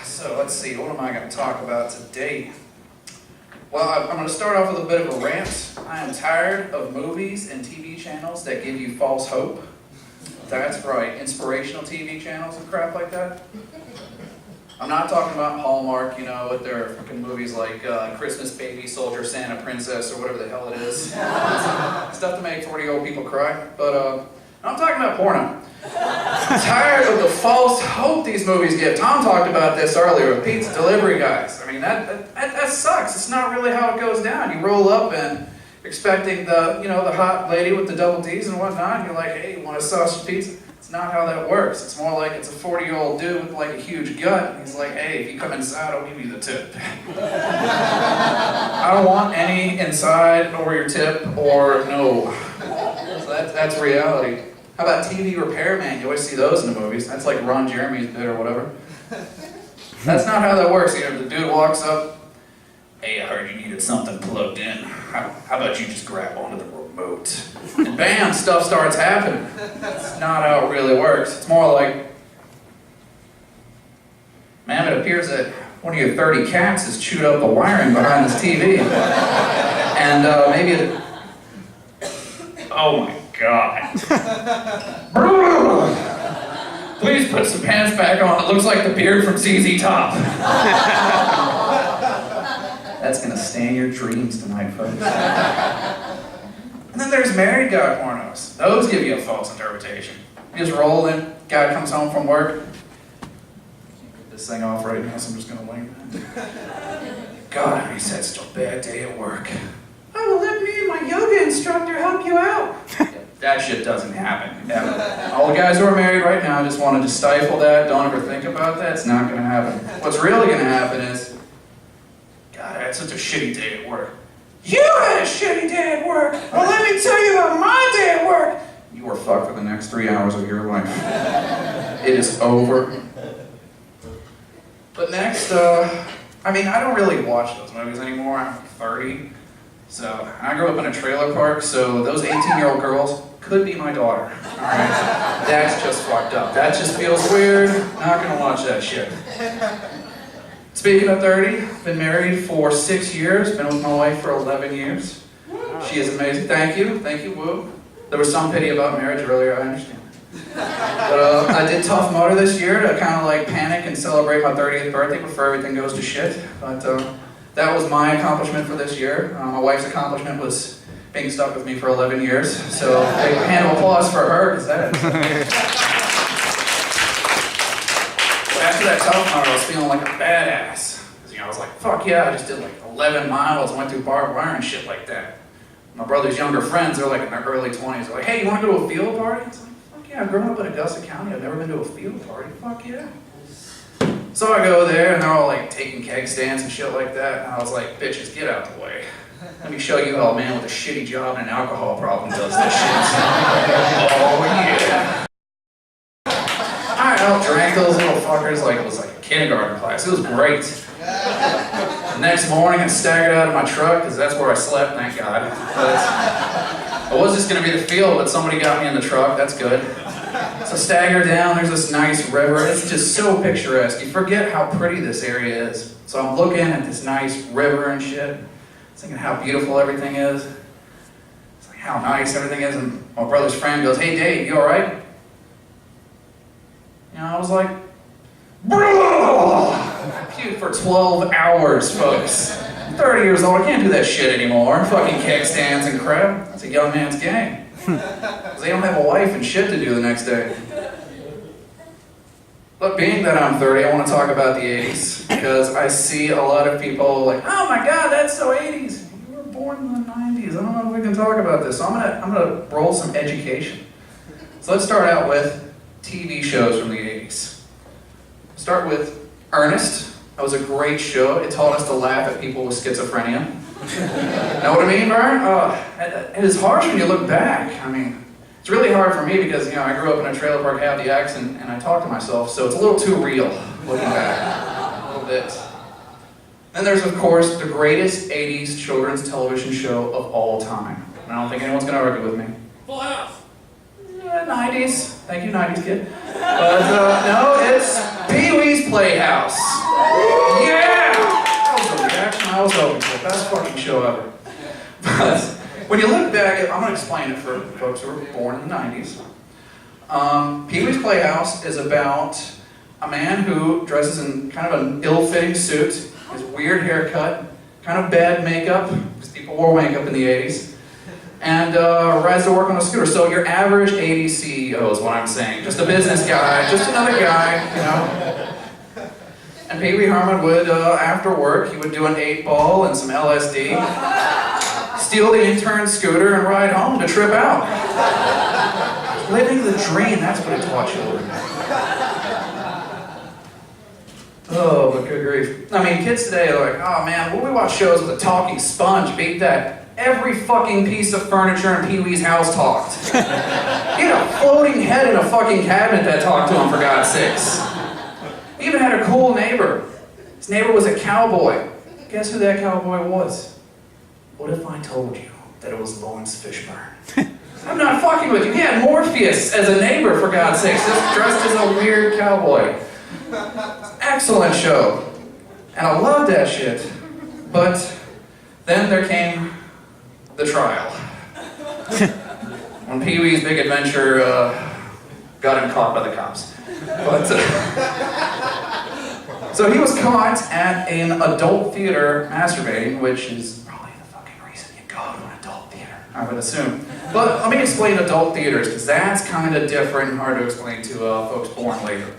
So let's see, what am I going to talk about today? Well, I'm going to start off with a bit of a rant. I am tired of movies and TV channels that give you false hope. That's right, inspirational TV channels and crap like that. I'm not talking about Hallmark, you know, with their fucking movies like Christmas Baby, Soldier, Santa, Princess, or whatever the hell it is. Stuff to make 40-year-old people cry. But I'm talking about porno. I'm tired of the false hope these movies give. Tom talked about this earlier with pizza delivery guys. I mean, that sucks. It's not really how it goes down. You roll up and expecting the hot lady with the double D's and whatnot, and you're like, hey, you want a sausage pizza? It's not how that works. It's more like it's a 40-year-old dude with like a huge gut. He's like, hey, if you come inside, I'll give you the tip. I don't want any inside or your tip or no. So that's reality. How about TV repairman? You always see those in the movies. That's like Ron Jeremy's bit or whatever. That's not how that works. You know, the dude walks up, hey, I heard you needed something plugged in. How about you just grab onto the remote? And bam, stuff starts happening. That's not how it really works. It's more like, ma'am, it appears that one of your 30 cats has chewed up the wiring behind this TV. And maybe it... Oh my God. Please put some pants back on. It looks like the beard from ZZ Top. That's gonna stay in your dreams tonight, folks. And then there's married guy pornos. Those give you a false interpretation. You just roll in, guy comes home from work. Can't get this thing off right now, so I'm just gonna wing it. God, he said such a bad day at work. Oh, well, let me and my yoga instructor help you out. That shit doesn't happen, ever. All the guys who are married right now just wanted to stifle that, don't ever think about that, it's not gonna happen. What's really gonna happen is, God, I had such a shitty day at work. You had a shitty day at work! Well, let me tell you about my day at work! You were fucked for the next 3 hours of your life. It is over. But next, I mean, I don't really watch those movies anymore. I'm 30. So, I grew up in a trailer park, so those 18-year-old girls could be my daughter. Alright? That's just fucked up. That just feels weird. Not gonna watch that shit. Speaking of 30, been married for 6 years, been with my wife for 11 years. She is amazing. Thank you, woo. There was some pity about marriage earlier, I understand. But I did Tough Mudder this year to kind of like panic and celebrate my 30th birthday before everything goes to shit. But that was my accomplishment for this year. My wife's accomplishment was being stuck with me for 11 years. So big hand of applause for her, because that after that Tough Mudder, I was feeling like a badass. Because, I was like, fuck yeah, I just did like 11 miles, went through barbed wire and shit like that. My brother's younger friends, they're like in their early 20s, they're like, hey, you want to go to a field party? I was like, fuck yeah, I've grown up in Augusta County, I've never been to a field party, fuck yeah. So I go there and they're all like taking keg stands and shit like that. And I was like, bitches, get out the way. Let me show you how a man with a shitty job and an alcohol problem does this shit. Oh yeah. I out-drank those little fuckers like it was like a kindergarten class. It was great. The next morning I staggered out of my truck because that's where I slept, thank God. But I was just gonna be the field, but somebody got me in the truck, that's good. So stagger down, there's this nice river. It's just so picturesque. You forget how pretty this area is. So I'm looking at this nice river and shit, thinking how beautiful everything is. It's like how nice everything is. And my brother's friend goes, "Hey Dave, you all right?" You know, I was like, bro, I puked for 12 hours, folks. I'm 30 years old, I can't do that shit anymore. Fucking keg stands and crap. That's a young man's game. Because they don't have a wife and shit to do the next day. But being that I'm 30, I want to talk about the 80s. Because I see a lot of people like, oh my God, that's so 80s. You were born in the 90s. I don't know if we can talk about this. So I'm gonna roll some education. So let's start out with TV shows from the 80s. Start with Ernest. That was a great show. It taught us to laugh at people with schizophrenia. Know what I mean, Vern? It is harsh when you look back. I mean, it's really hard for me because, you know, I grew up in a trailer park, have the accent, and I talk to myself, so it's a little too real looking back. A little bit. Then there's, of course, the greatest 80s children's television show of all time. And I don't think anyone's going to argue with me. Full House. 90s. Thank you, 90s kid. But no, it's Pee-wee's Playhouse. Yeah! That was the reaction I was hoping for. Best fucking show ever. But when you look back, I'm going to explain it for folks who were born in the 90s. Pee-wee's Playhouse is about a man who dresses in kind of an ill-fitting suit, his weird haircut, kind of bad makeup, because people wore makeup in the 80s. And rides to work on a scooter. So your average 80s CEO is what I'm saying. Just a business guy, just another guy, you know. And Pee Wee Herman would, after work, he would do an 8-ball and some LSD, steal the intern's scooter and ride home to trip out. Living the dream, that's what it taught children. Oh, but good grief. I mean, kids today are like, oh man, when we watch shows with a talking sponge, beat that. Every fucking piece of furniture in Pee-wee's house talked. He had a floating head in a fucking cabinet that talked to him, for God's sakes. He even had a cool neighbor. His neighbor was a cowboy. Guess who that cowboy was? What if I told you that it was Lawrence Fishburne? I'm not fucking with you. He had Morpheus as a neighbor, for God's sakes, just dressed as a weird cowboy. Excellent show. And I loved that shit. But then there came the trial. When Pee-wee's Big Adventure got him caught by the cops. But, so he was caught at an adult theater masturbating, which is probably the fucking reason you go to an adult theater, I would assume. But let me explain adult theaters, because that's kind of different and hard to explain to folks born later.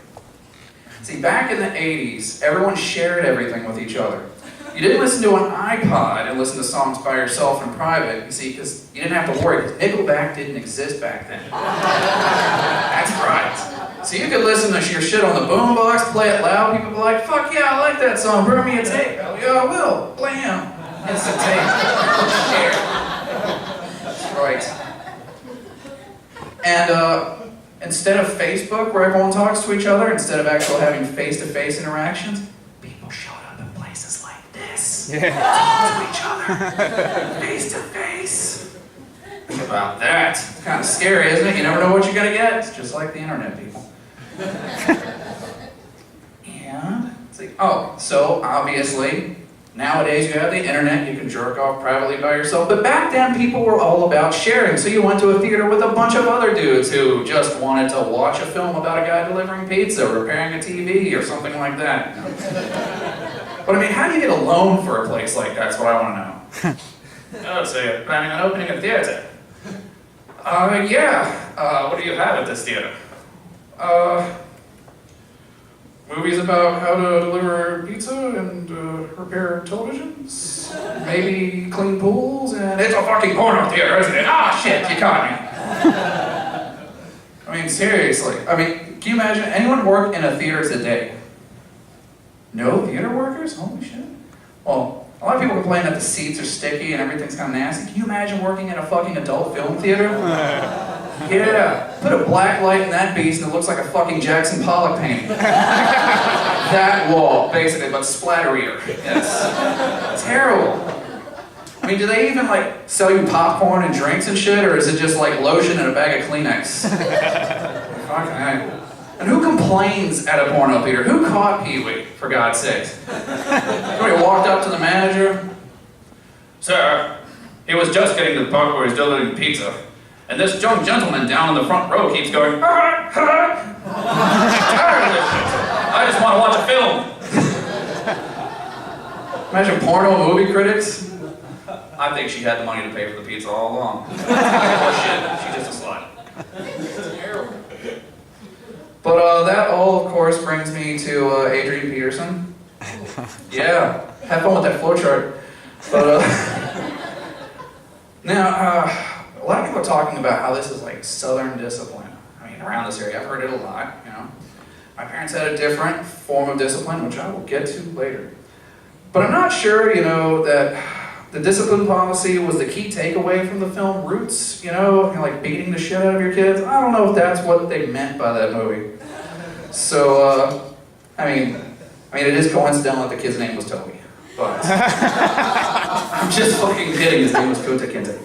See, back in the 80s, everyone shared everything with each other. You didn't listen to an iPod and listen to songs by yourself in private, you see, because you didn't have to worry, because Nickelback didn't exist back then. That's right. So you could listen to your shit on the boombox, play it loud, people would be like, fuck yeah, I like that song, burn me a tape. Hell yeah, I will. Blam. It's a tape. Share. That's right. And instead of Facebook, where everyone talks to each other, instead of actually having face-to-face interactions, people showed up in places like this. Yeah. Talk to each other, face-to-face. Think about that. It's kind of scary, isn't it? You never know what you're gonna get. It's just like the internet, people. And, so obviously, nowadays you have the internet, you can jerk off privately by yourself, but back then people were all about sharing, so you went to a theater with a bunch of other dudes who just wanted to watch a film about a guy delivering pizza, or repairing a TV, or something like that. But I mean, how do you get a loan for a place like that? That's what I want to know. Oh, so you're planning on opening a theater? Yeah. What do you have at this theater? Movies about how to deliver pizza and repair televisions. Maybe clean pools, and it's a fucking porno theater, isn't it? Ah, shit, you caught me. I mean, seriously. I mean, can you imagine anyone work in a theater today? No theater workers? Holy shit. Well, a lot of people complain that the seats are sticky and everything's kind of nasty. Can you imagine working in a fucking adult film theater? Yeah. Put a black light in that beast and it looks like a fucking Jackson Pollock painting. That wall, basically, but splatterier. Yes. Terrible. I mean, do they even like sell you popcorn and drinks and shit, or is it just like lotion and a bag of Kleenex? Fucking heck. And who complains at a porno theater? Who caught Pee-wee, for God's sake? Somebody walked up to the manager. Sir, he was just getting to the part where he's delivering pizza. And this young gentleman down in the front row keeps going, tired of this shit. I just want to watch a film. Imagine porno movie critics. I think she had the money to pay for the pizza all along. Oh shit, she's just a slut. Terrible. But that all, of course, brings me to Adrian Peterson. Yeah, have fun with that flowchart. But now, a lot of people are talking about how this is like Southern discipline. I mean, around this area, I've heard it a lot. You know, my parents had a different form of discipline, which I will get to later. But I'm not sure, you know, that the discipline policy was the key takeaway from the film Roots, you know, like beating the shit out of your kids. I don't know if that's what they meant by that movie. So, I mean, it is coincidental that the kid's name was Toby, but I'm just fucking kidding. His name was Kunta Kinte.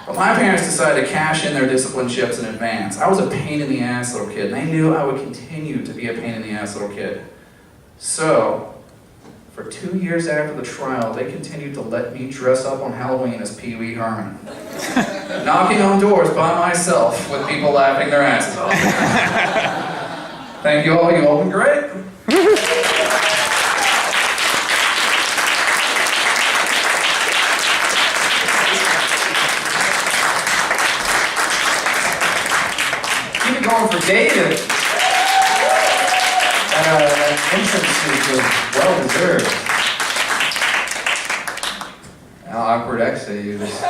But my parents decided to cash in their discipline chips in advance. I was a pain in the ass little kid, and they knew I would continue to be a pain in the ass little kid. So, for 2 years after the trial, they continued to let me dress up on Halloween as Pee Wee Herman. Knocking on doors by myself with people laughing their asses off. Thank you all been great. Keep it going for David. That entrance is well deserved. How awkward exit you just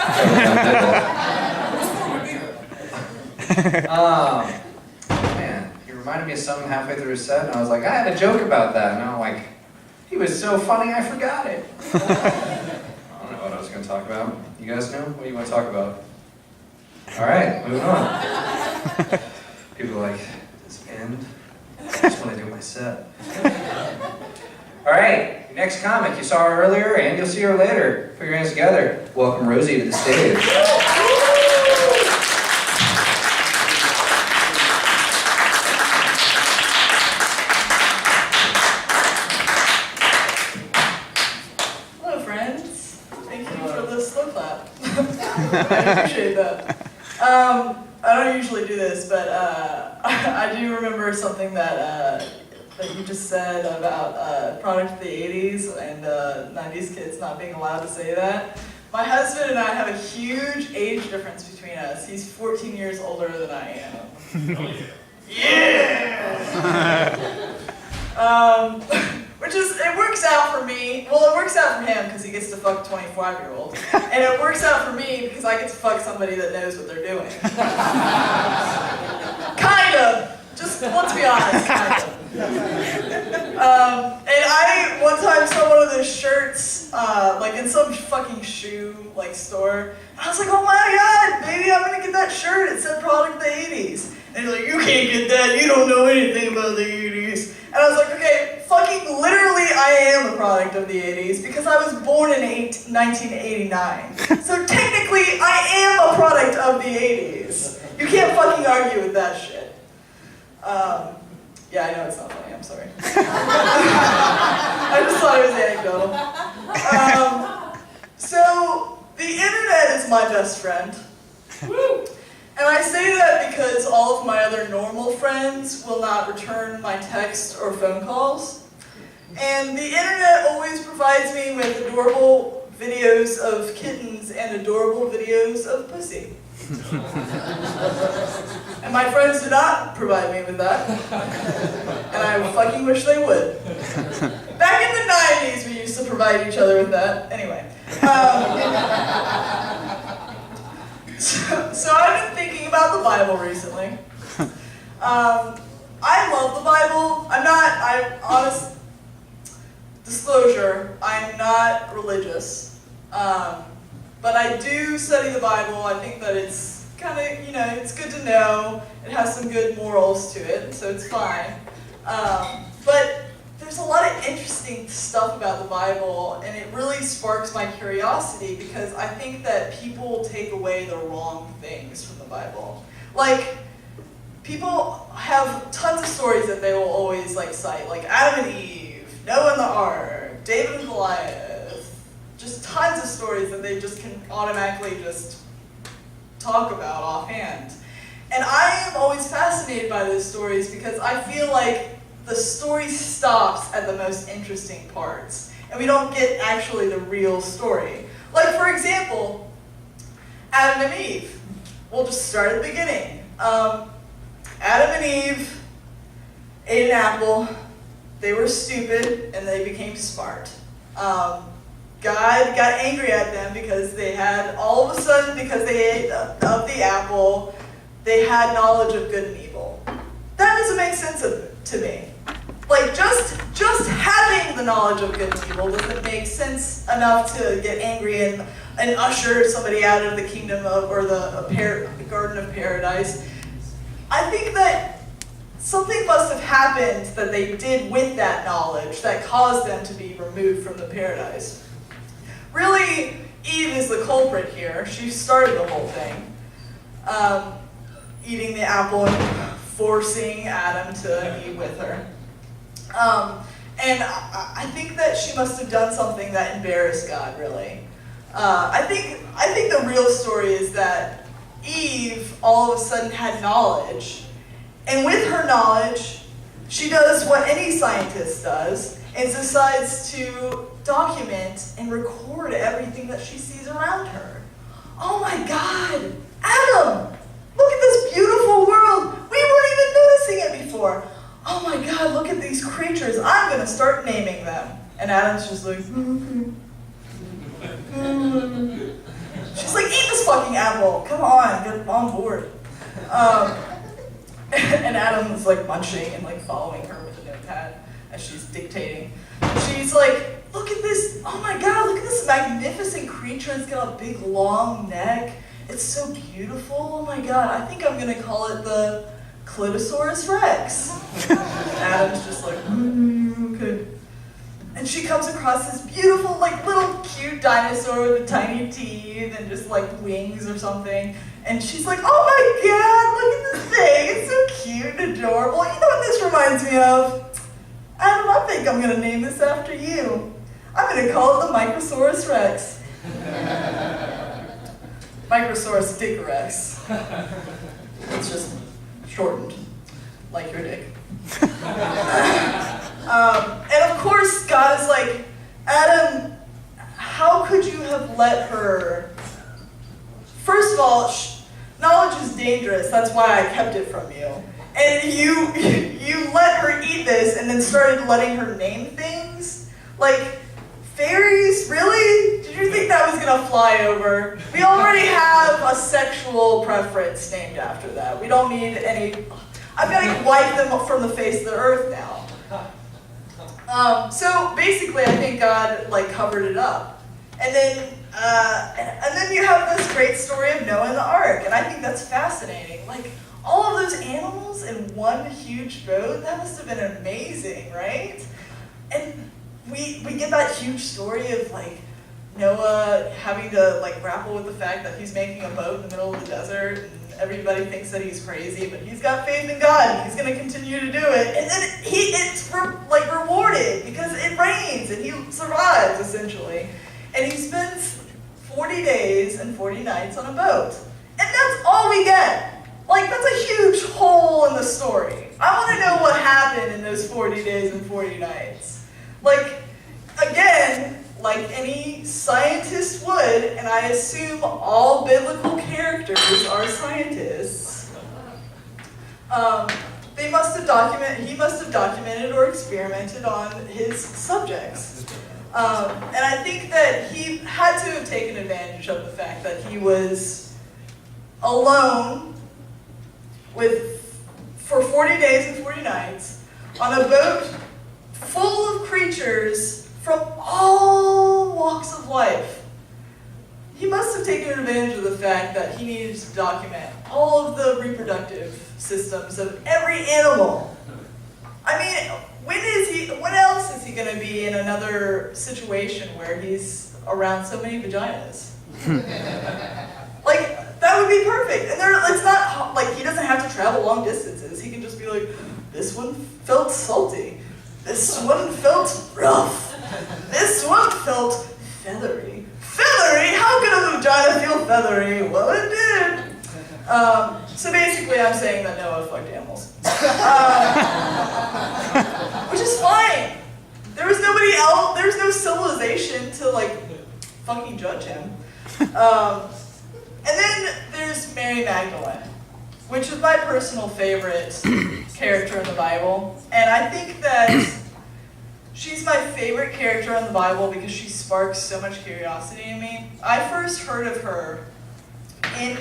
man, he reminded me of something halfway through his set, and I was like, I had a joke about that, and I'm like, he was so funny I forgot it. I don't know what I was going to talk about. You guys know? What do you want to talk about? Alright, moving on. People are like, does it end? I just want to do my set. Alright, next comic. You saw her earlier and you'll see her later. Put your hands together. Welcome Rosie to the stage. Hello, friends. Thank you for the slow clap. I appreciate that. I don't usually do this, but I do remember something that you just said about product of the 80s and 90s kids not being allowed to say that. My husband and I have a huge age difference between us. He's 14 years older than I am. Yeah! Which is, it works out for me. Well, it works out for him because he gets to fuck a 25-year-old. And it works out for me because I get to fuck somebody that knows what they're doing. Kind of. Just, let's be honest, kind of. And I, one time, saw one of those shirts, like in some fucking shoe, like, store. And I was like, oh my god, maybe I'm gonna get that shirt. It said product of the 80s. And he's like, you can't get that. You don't know anything about the 80s. And I was like, okay, fucking literally I am a product of the 80s because I was born in 1989. So technically I am a product of the 80s. You can't fucking argue with that shit. Yeah, I know it's not funny, I'm sorry. I just thought it was anecdotal. So, the internet is my best friend. Woo! And I say that because all of my other normal friends will not return my texts or phone calls. And the internet always provides me with adorable videos of kittens and adorable videos of pussy. And my friends do not provide me with that. And I fucking wish they would. Back in the 90s, we used to provide each other with that. Anyway. So I've been thinking about the Bible recently. I love the Bible. Honest disclosure, I'm not religious. But I do study the Bible. I think that it's kind of, it's good to know. It has some good morals to it, so it's fine. But there's a lot of interesting stuff about the Bible, and it really sparks my curiosity because I think that people take away the wrong things from the Bible. Like, people have tons of stories that they will always cite, like Adam and Eve, Noah and the Ark, David and Goliath, just tons of stories that they just can automatically just talk about offhand. And I am always fascinated by those stories because I feel like the story stops at the most interesting parts, and we don't get actually the real story. Like, for example, Adam and Eve. We'll just start at the beginning. Adam and Eve ate an apple. They were stupid, and they became smart. God got angry at them because they had, all of a sudden, because they ate of the apple, they had knowledge of good and evil. That doesn't make sense to me. Like, just having the knowledge of good and evil doesn't make sense enough to get angry and usher somebody out of the kingdom of, or the Garden of Paradise. I think that something must have happened that they did with that knowledge that caused them to be removed from the paradise. Really, Eve is the culprit here. She started the whole thing. Eating the apple and forcing Adam to eat with her. And I think that she must have done something that embarrassed God, really. I think the real story is that Eve all of a sudden had knowledge, and with her knowledge, she does what any scientist does, and decides to document and record everything that she sees around her. Oh my God, Adam, look at this beautiful world. We weren't even noticing it before. Oh my God, look at these creatures. I'm gonna start naming them. And Adam's just like, she's like, eat this fucking apple. Come on, get on board. And Adam was like munching and like following her with a notepad as she's dictating. She's like, look at this, oh my God, look at this magnificent creature. It's got a big long neck. It's so beautiful, oh my God. I think I'm gonna call it the Clitosaurus Rex. Adam's just like, okay. And she comes across this beautiful, like, little cute dinosaur with tiny teeth and just like wings or something. And she's like, oh my God, look at this thing. It's so cute and adorable. You know what this reminds me of? Adam, I think I'm gonna name this after you. I'm gonna call it the Microsaurus Rex. Microsaurus Dick Rex. It's just shortened, like your dick. And of course, God is like, Adam, how could you have let her? First of all, knowledge is dangerous. That's why I kept it from you. And you let her eat this and then started letting her name things? Like, fairies? Really? Did you think that was gonna fly over? We already have a sexual preference named after that. We don't need any, I've gotta wipe them from the face of the earth now. So basically I think God like covered it up. And then you have this great story of Noah and the Ark, and I think that's fascinating. Like, all of those animals in one huge boat, that must have been amazing, right? And we get that huge story of like Noah having to like grapple with the fact that he's making a boat in the middle of the desert, and everybody thinks that he's crazy, but he's got faith in God, and he's gonna continue to do it. And then it's rewarded because it rains, and he survives, essentially. And he spends 40 days and 40 nights on a boat. And that's all we get. Like, that's a huge hole in the story. I want to know what happened in those 40 days and 40 nights. Like, again, like any scientist would, and I assume all biblical characters are scientists, he must have documented or experimented on his subjects. And I think that he had to have taken advantage of the fact that he was alone with for 40 days and 40 nights on a boat full of creatures from all walks of life. He must have taken advantage of the fact that he needed to document all of the reproductive systems of every animal. I mean, when else is he going to be in another situation where he's around so many vaginas? Like, that would be perfect. And it's not like he doesn't have to travel long distances. He can just be like, this one felt salty. This one felt rough. This one felt feathery. Feathery? How could a vagina feel feathery? Well, it did. So basically, I'm saying that Noah fucked animals. Which is fine. There was nobody else, there was no civilization to, like, fucking judge him. And then there's Mary Magdalene, which is my personal favorite character in the Bible. And I think that she's my favorite character in the Bible because she sparks so much curiosity in me. I first heard of her in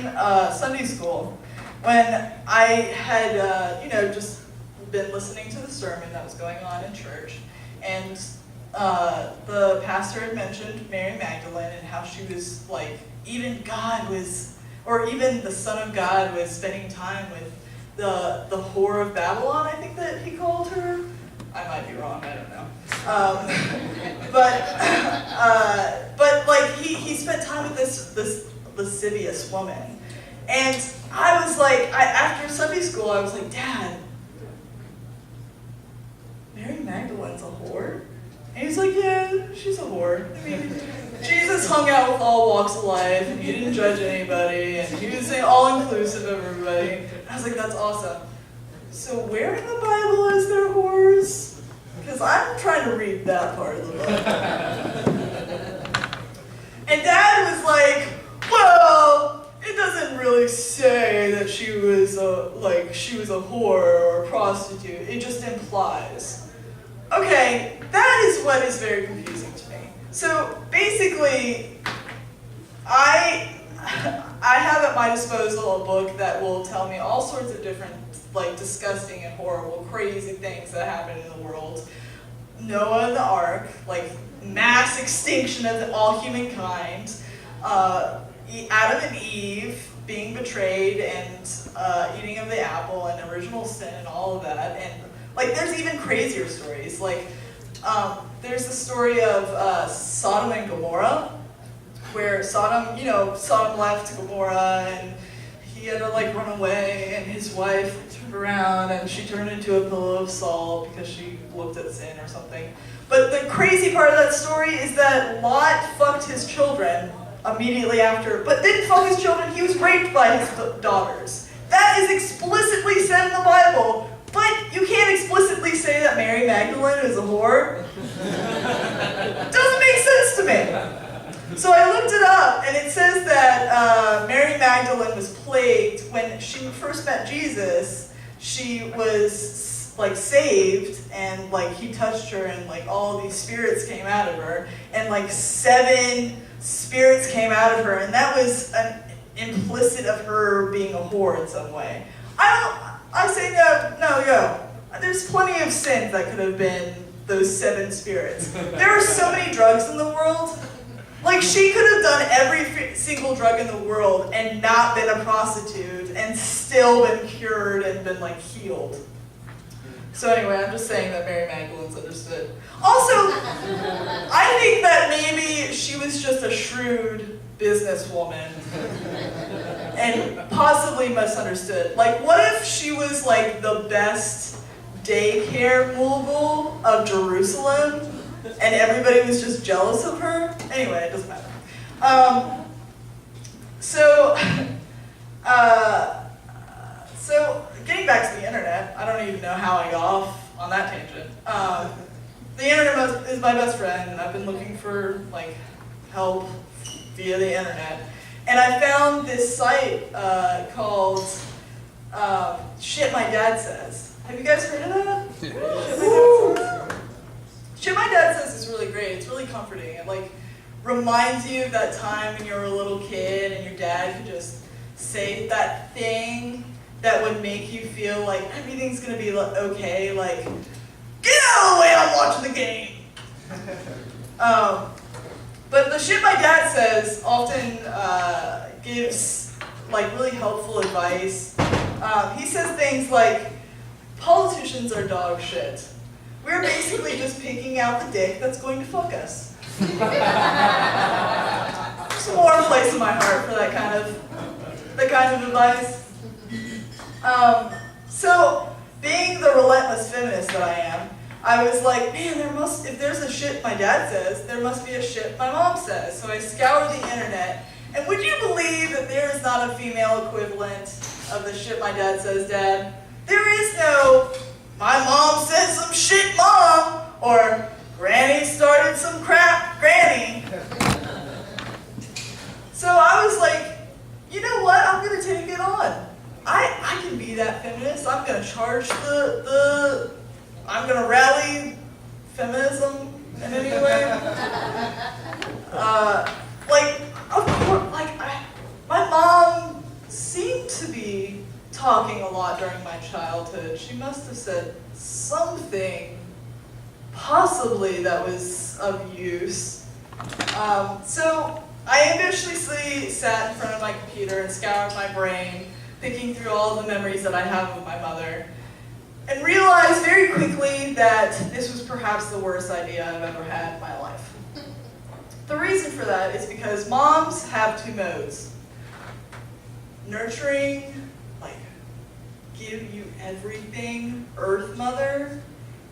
Sunday school when I had, just been listening to the sermon that was going on in church. And the pastor had mentioned Mary Magdalene and how she was like, even God was, or even the Son of God was spending time with the whore of Babylon, I think that he called her. I might be wrong, I don't know. But like he spent time with this lascivious woman. And I was like, after Sunday school, I was like, Dad, Mary Magdalene's a whore? And he's like, yeah, she's a whore. I mean, Jesus hung out with all walks of life, and he didn't judge anybody, and he was all-inclusive of everybody. And I was like, that's awesome. So where in the Bible is there whores? Because I'm trying to read that part of the book. And Dad was like, well, it doesn't really say that she was a whore or a prostitute. It just implies. Okay, that is what is very confusing to me. So basically, I have at my disposal a book that will tell me all sorts of different, like, disgusting and horrible, crazy things that happen in the world. Noah and the Ark, like mass extinction of all humankind, Adam and Eve being betrayed and eating of the apple and original sin and all of that. And like, there's even crazier stories. Like, there's the story of Sodom and Gomorrah, where Sodom left Gomorrah and he had to like run away, and his wife turned around and she turned into a pillow of salt because she looked at sin or something. But the crazy part of that story is that Lot fucked his children immediately after, but didn't fuck his children, he was raped by his daughters. That is explicitly said in the Bible, but you can't explicitly say that Mary Magdalene is a whore. Doesn't make sense to me. So I looked it up, and it says that Mary Magdalene was plagued when she first met Jesus. She was like saved, and like he touched her, and like all these spirits came out of her, and like 7 spirits came out of her, and that was an implicit of her being a whore in some way. I say no. There's plenty of sins that could have been those 7 spirits. There are so many drugs in the world. Like, she could have done every single drug in the world and not been a prostitute and still been cured and been, like, healed. So anyway, I'm just saying that Mary Magdalene's understood. Also, I think that maybe she was just a shrewd businesswoman and possibly misunderstood. Like, what if she was, like, the best daycare mogul of Jerusalem? And everybody was just jealous of her? Anyway, it doesn't matter. So getting back to the internet, I don't even know how I got off on that tangent. The internet is my best friend, and I've been looking for like help via the internet. And I found this site called Shit My Dad Says. Have you guys heard of that? Shit My Dad Says? Shit My Dad Says is really great. It's really comforting. It like reminds you of that time when you were a little kid and your dad could just say that thing that would make you feel like everything's gonna be okay, like, get out of the way, I'm watching the game. But the shit my dad says often gives like really helpful advice. He says things like, politicians are dog shit. We're basically just picking out the dick that's going to fuck us. There's a warm place in my heart for that kind of advice. So, being the relentless feminist that I am, I was like, man, if there's a shit my dad says, there must be a shit my mom says. So I scoured the internet, and would you believe that there is not a female equivalent of the shit my dad says, Dad? There is no, my mom said some shit, Mom, or Granny started some crap, Granny. So I was like, you know what, I'm gonna take it on. I can be that feminist. I'm gonna charge I'm gonna rally feminism in any way. Of course, my mom seemed to be talking a lot during my childhood. She must have said something, possibly that was of use. So I ambitiously sat in front of my computer and scoured my brain, thinking through all the memories that I have of my mother, and realized very quickly that this was perhaps the worst idea I've ever had in my life. The reason for that is because moms have two modes. Nurturing, like, give you everything, Earth Mother,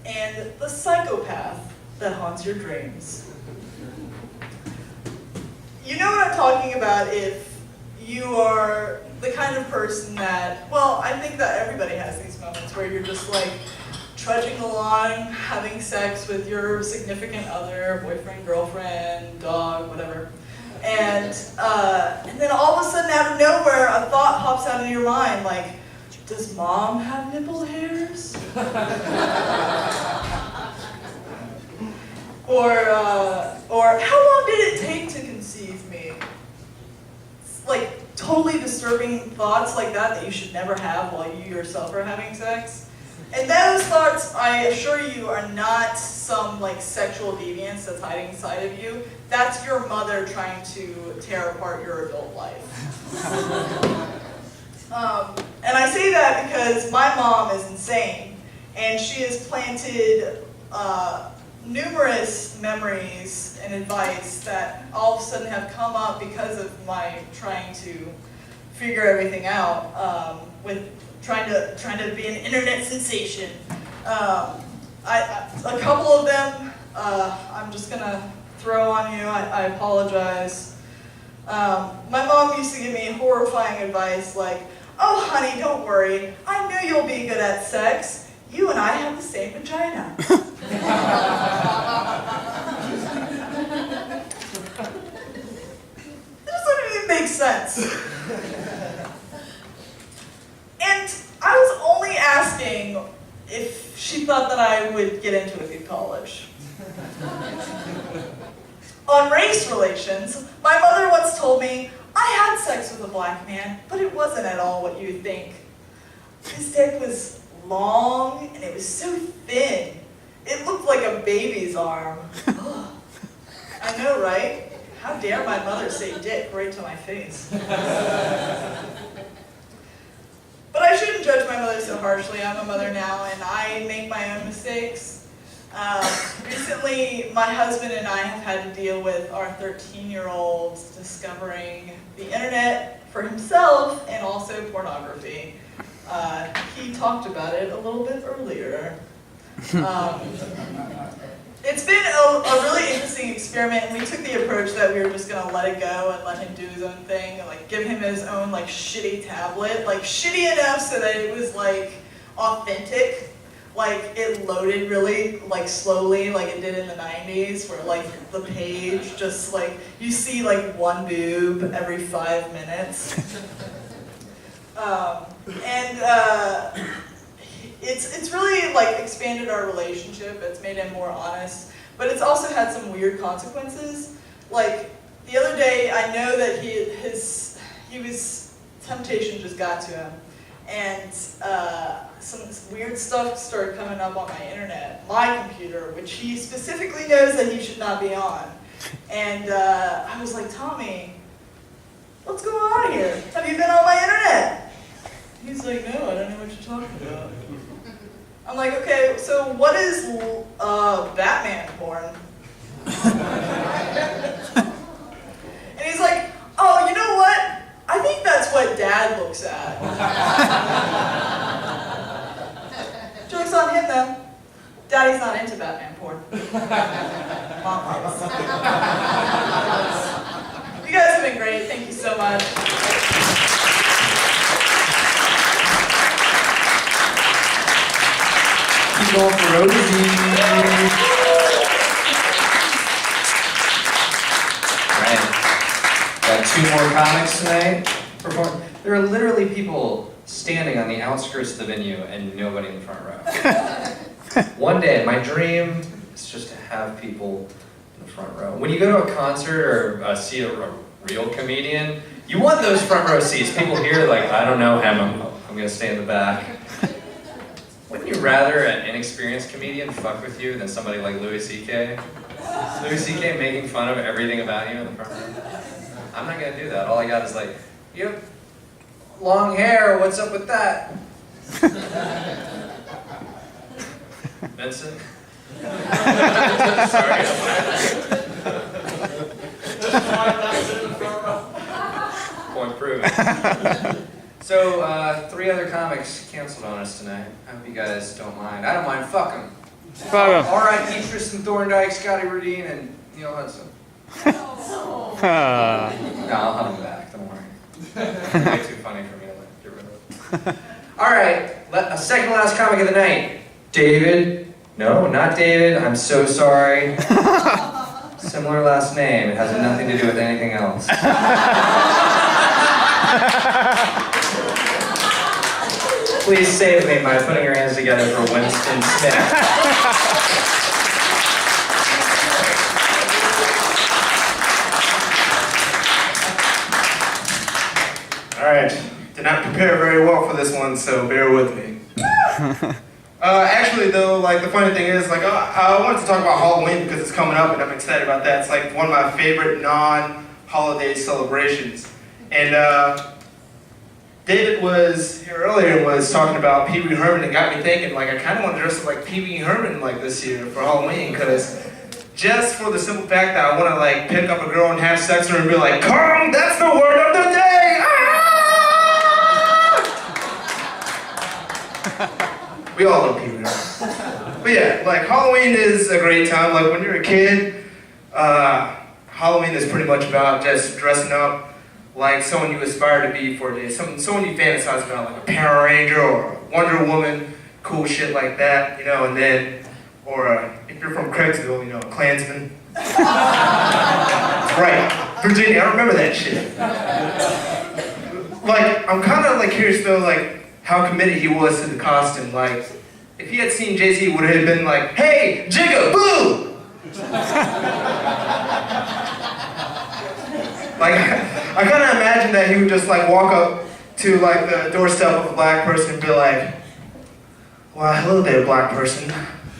and the psychopath that haunts your dreams. You know what I'm talking about if you are the kind of person that, well, I think that everybody has these moments where you're just like trudging along, having sex with your significant other, boyfriend, girlfriend, dog, whatever. And then all of a sudden out of nowhere, a thought pops out of your mind like, does mom have nipple hairs? Or how long did it take to conceive me? Like totally disturbing thoughts like that you should never have while you yourself are having sex. And those thoughts, I assure you, are not some like sexual deviance that's hiding inside of you. That's your mother trying to tear apart your adult life. And I say that because my mom is insane, and she has planted numerous memories and advice that all of a sudden have come up because of my trying to figure everything out, with trying to be an internet sensation. A couple of them I'm just gonna throw on you. I apologize. My mom used to give me horrifying advice like, "Oh honey, don't worry. I know you'll be good at sex. You and I have the same vagina." This doesn't even make sense. And I was only asking if she thought that I would get into a good college. On race relations, my mother once told me, I had sex with a black man, but it wasn't at all what you'd think. His dick was long, and it was so thin. It looked like a baby's arm. Ugh. I know, right? How dare my mother say dick right to my face. But I shouldn't judge my mother so harshly. I'm a mother now, and I make my own mistakes. Recently, my husband and I have had to deal with our 13-year-old discovering the internet for himself and also pornography. He talked about it a little bit earlier. It's been a really interesting experiment, and we took the approach that we were just gonna let it go and let him do his own thing, and like give him his own like shitty tablet, like shitty enough so that it was like authentic, like it loaded really like slowly, like it did in the 90s, where like the page just like you see like one boob every 5 minutes, It's really like expanded our relationship. It's made him more honest, but it's also had some weird consequences. Like the other day, I know that he was temptation just got to him, and some weird stuff started coming up on my internet, my computer, which he specifically knows that he should not be on. And I was like, Tommy, what's going on here? Have you been on my internet? He's like, no, I don't know what you're talking about. I'm like, okay, so what is Batman porn? And he's like, oh, you know what? I think that's what Dad looks at. Joke's on him, though. Daddy's not into Batman porn. Mom is. You guys have been great. Thank you so much. Keep going for Rosie. Right. Got 2 more comics tonight. There are literally people standing on the outskirts of the venue and nobody in the front row. One day, my dream is just to have people in the front row. When you go to a concert or see a real comedian, you want those front row seats. People here like, I don't know him, I'm gonna stay in the back. Wouldn't you rather an inexperienced comedian fuck with you than somebody like Louis C.K.? Louis C.K. making fun of everything about you in the front row? I'm not gonna do that. All I got is like, you have long hair, what's up with that? Vincent? Sorry. Point proven. So, 3 other comics canceled on us tonight. I hope you guys don't mind. I don't mind, fuck them. Fuck 'em. R.I.P. Tristan Thorndike, Scotty Rudine, and Neil Hudson. No, I'll hunt him back, don't worry. Way too funny for me to get rid of. Alright, a second to last comic of the night. David. No, not David, I'm so sorry. Similar last name, it has nothing to do with anything else. Please save me by putting your hands together for Winston Smith. Alright, did not prepare very well for this one, so bear with me. Actually though, like the funny thing is, like I wanted to talk about Halloween because it's coming up and I'm excited about that. It's like one of my favorite non-holiday celebrations. And David was here earlier and was talking about Pee Wee Herman and got me thinking, like I kind of want to dress up like Pee Wee Herman like this year for Halloween because just for the simple fact that I want to like pick up a girl and have sex with her and be like, come, that's the word of the day! Ah! We all love Pee Wee Herman. But yeah, like Halloween is a great time. Like when you're a kid, Halloween is pretty much about just dressing up like someone you aspire to be for a day. Someone you fantasize about, like a Power Ranger or a Wonder Woman, cool shit like that, you know, and then, or if you're from Craigsville, you know, a Klansman. Right, Virginia, I remember that shit. Like, I'm kind of like curious though, like, how committed he was to the costume. Like, if he had seen Jay-Z, would it have been like, hey, Jigga, boo! Like, I kind of imagine that he would just like walk up to like the doorstep of a black person and be like, well, hello there, black person.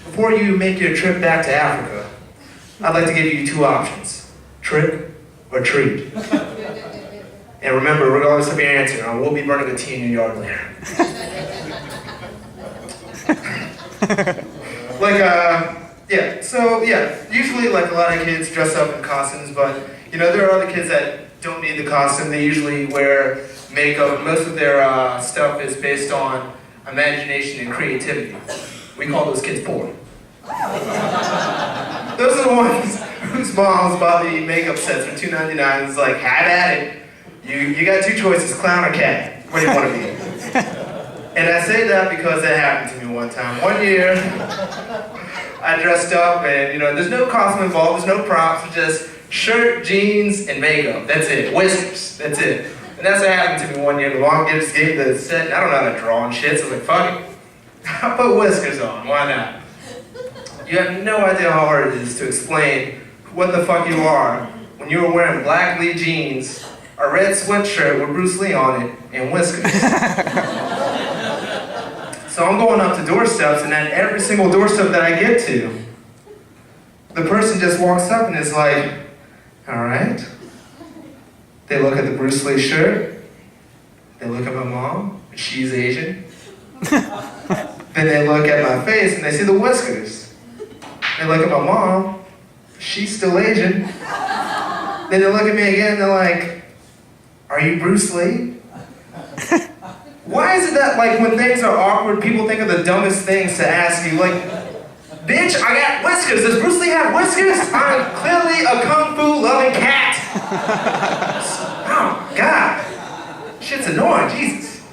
Before you make your trip back to Africa, I'd like to give you 2 options, trick or treat. And remember, regardless of your answer, I will be burning a tea in your yard later. Yeah, so yeah, usually like a lot of kids dress up in costumes, but you know, there are other kids that don't need the costume. They usually wear makeup. Most of their stuff is based on imagination and creativity. We call those kids poor. Those are the ones whose moms bought the makeup sets for $2.99. It's like, have at it. You got 2 choices, clown or cat. What do you want to be? And I say that because that happened to me one time. One year, I dressed up and, you know, there's no costume involved, there's no props, it's just shirt, jeans, and makeup. That's it. Whiskers. That's it. And that's what happened to me one year. The mom just gave the set. I don't know how to draw and shit, so I was like, fuck it. I'll put whiskers on. Why not? You have no idea how hard it is to explain what the fuck you are when you were wearing black Lee jeans, a red sweatshirt with Bruce Lee on it, and whiskers. So I'm going up to doorsteps, and at every single doorstep that I get to, the person just walks up and is like, all right. They look at the Bruce Lee shirt. They look at my mom, and she's Asian. Then they look at my face and they see the whiskers. They look at my mom, she's still Asian. Then they look at me again and they're like, are you Bruce Lee? Why is it that like when things are awkward, people think of the dumbest things to ask you? Like, bitch, I got whiskers. Does Bruce Lee have whiskers? I'm clearly a kung fu loving cat. Oh, God. Shit's annoying, Jesus.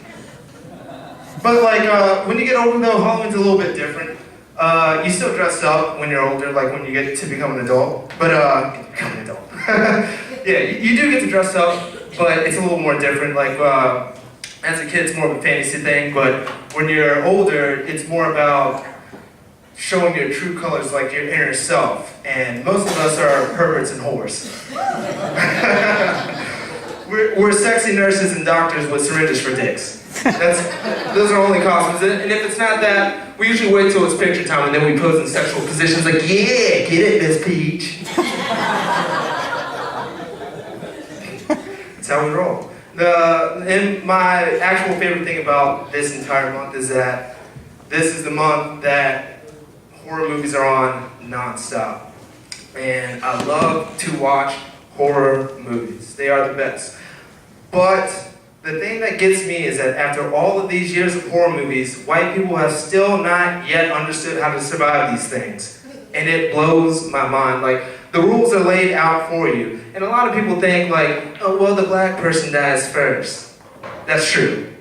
But like, when you get older though, Halloween's a little bit different. You still dress up when you're older, like when you get to become an adult. But, become an adult. Yeah, you do get to dress up, but it's a little more different. Like, as a kid, it's more of a fantasy thing, but when you're older, it's more about showing your true colors, like your inner self. And most of us are perverts and whores. We're sexy nurses and doctors with syringes for dicks. Those are only costumes. And if it's not that, we usually wait till it's picture time and then we pose in sexual positions like, yeah, get it, Miss Peach. That's how we roll. And my actual favorite thing about this entire month is that this is the month that horror movies are on non-stop. And I love to watch horror movies. They are the best. But the thing that gets me is that after all of these years of horror movies, white people have still not yet understood how to survive these things. And it blows my mind. Like, the rules are laid out for you. And a lot of people think like, oh, well, the black person dies first. That's true.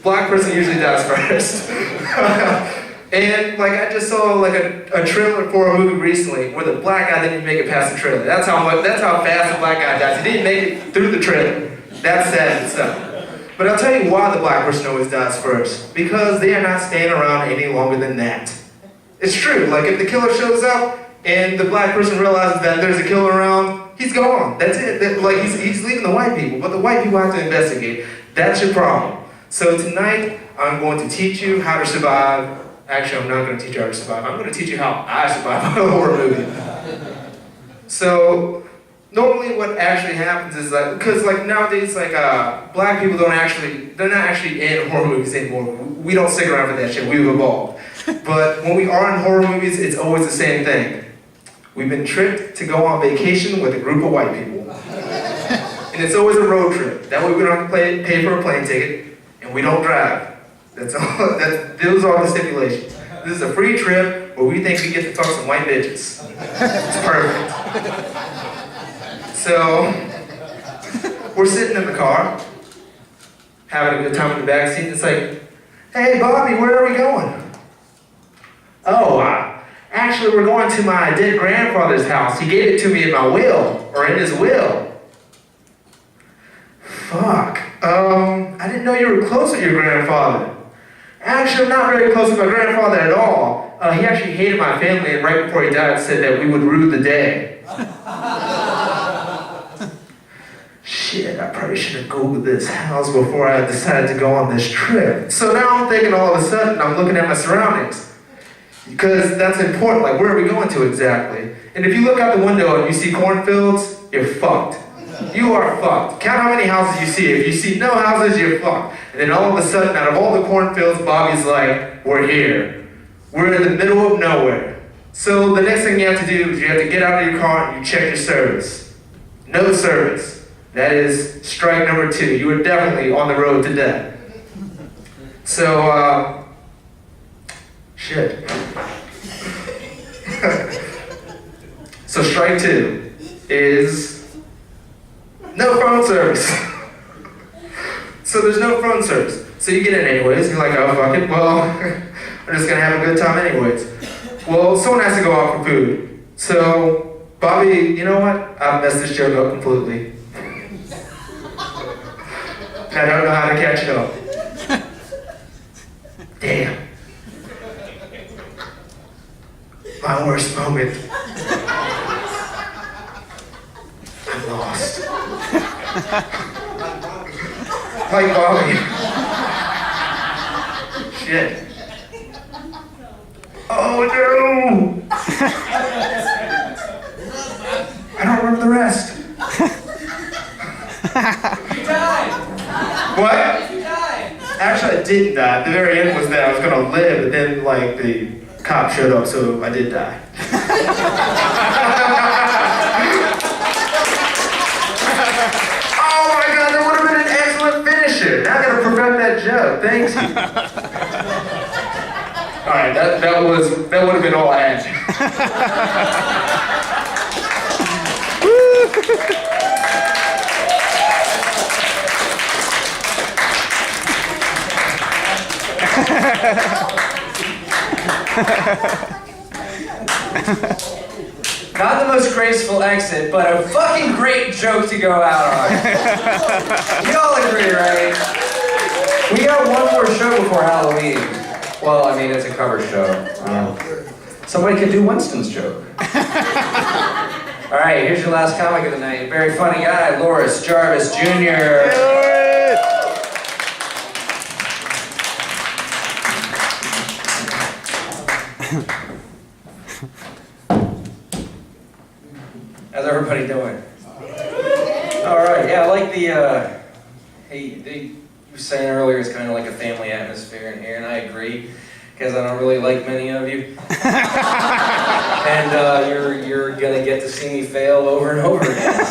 Black person usually dies first. And like, I just saw like a trailer for a movie recently where the black guy didn't even make it past the trailer. That's how fast the black guy dies. He didn't make it through the trailer. That's sad and stuff. But I'll tell you why the black person always dies first. Because they are not staying around any longer than that. It's true. Like, if the killer shows up and the black person realizes that there's a killer around, he's gone. That's it. Like, he's leaving the white people. But the white people have to investigate. That's your problem. So tonight, I'm going to teach you how to survive. Actually, I'm not going to teach you how to survive. I'm going to teach you how I survive a horror movie. So, normally what actually happens is that, because like nowadays, like black people they're not actually in horror movies anymore. We don't stick around for that shit. We've evolved. But when we are in horror movies, it's always the same thing. We've been tricked to go on vacation with a group of white people. And it's always a road trip. That way we don't have to pay for a plane ticket, and we don't drive. Those are the stipulations. This is a free trip where we think we get to talk to some white bitches. It's perfect. So, we're sitting in the car, having a good time in the back seat. It's like, hey, Bobby, where are we going? Oh, actually, we're going to my dead grandfather's house. He gave it to me in my will, or in his will. Fuck. I didn't know you were close with your grandfather. Actually, I'm not very close with my grandfather at all. He actually hated my family, and right before he died said that we would rue the day. Shit, I probably should have Googled this house before I decided to go on this trip. So now I'm thinking all of a sudden, I'm looking at my surroundings. Because that's important, like where are we going to exactly? And if you look out the window and you see cornfields, you're fucked. You are fucked. Count how many houses you see. If you see no houses, you're fucked. And then all of a sudden, out of all the cornfields, Bobby's like, we're here. We're in the middle of nowhere. So the next thing you have to do is you have to get out of your car and you check your service. No service. That is strike number 2. You are definitely on the road to death. So, shit. So strike 2 is no phone service. So there's no phone service. So you get in anyways. You're like, oh, fuck it. Well, I'm just going to have a good time anyways. Well, someone has to go out for food. So, Bobby, you know what? I've messed this joke up completely. I don't know how to catch it up. Damn. My worst moment. I'm lost. Like Bobby. Shit. Oh no! I don't remember the rest. You died! What? You died! Actually, I didn't die. The very end was that I was gonna live, but then like the cop showed up, so I did die. Oh my god, that would have been an excellent finisher. Now I gotta perfect that joke. Thanks. All right, that would have been all I had. Not the most graceful exit, but a fucking great joke to go out on. We all agree, right? We got one more show before Halloween. Well, I mean, it's a cover show. Somebody could do Winston's joke. All right, here's your last comic of the night. Very funny guy, Loris Jarvis Jr. How's everybody doing? All right, yeah, I like the, you were saying earlier it's kind of like a family atmosphere in here, and I agree, because I don't really like many of you. And you're gonna get to see me fail over and over again.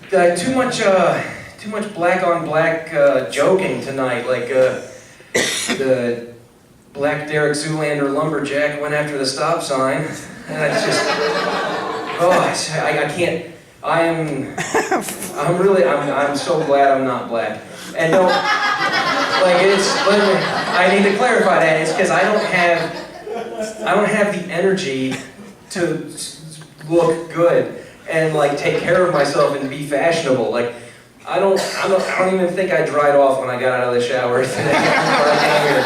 So, too much black on black joking tonight, like the Black Derek Zoolander lumberjack went after the stop sign, and it's just, I can't. I'm so glad I'm not black. And don't, like I need to clarify that. It's because I don't have the energy to look good and like take care of myself and be fashionable. Like I don't even think I dried off when I got out of the shower today before I came here.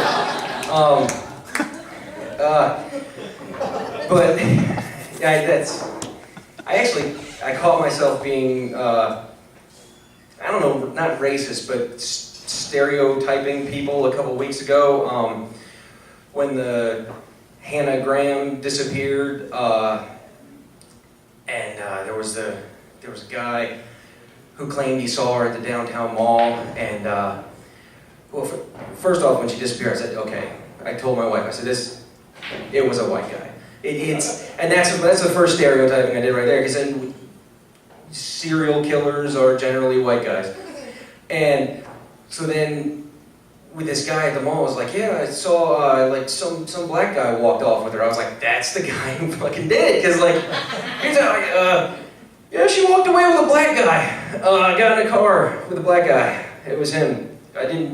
But yeah, I caught myself being, I don't know, not racist, but stereotyping people a couple weeks ago, when the Hannah Graham disappeared, and there was a guy who claimed he saw her at the downtown mall, and well, first off, when she disappeared, I said, okay. I told my wife, I said, it was a white guy. And that's the first stereotyping I did right there, because serial killers are generally white guys. And so then, with this guy at the mall, I was like, yeah, I saw like some black guy walked off with her. I was like, that's the guy who fucking did it, because like, he's like, yeah, she walked away with a black guy. I got in a car with a black guy. It was him.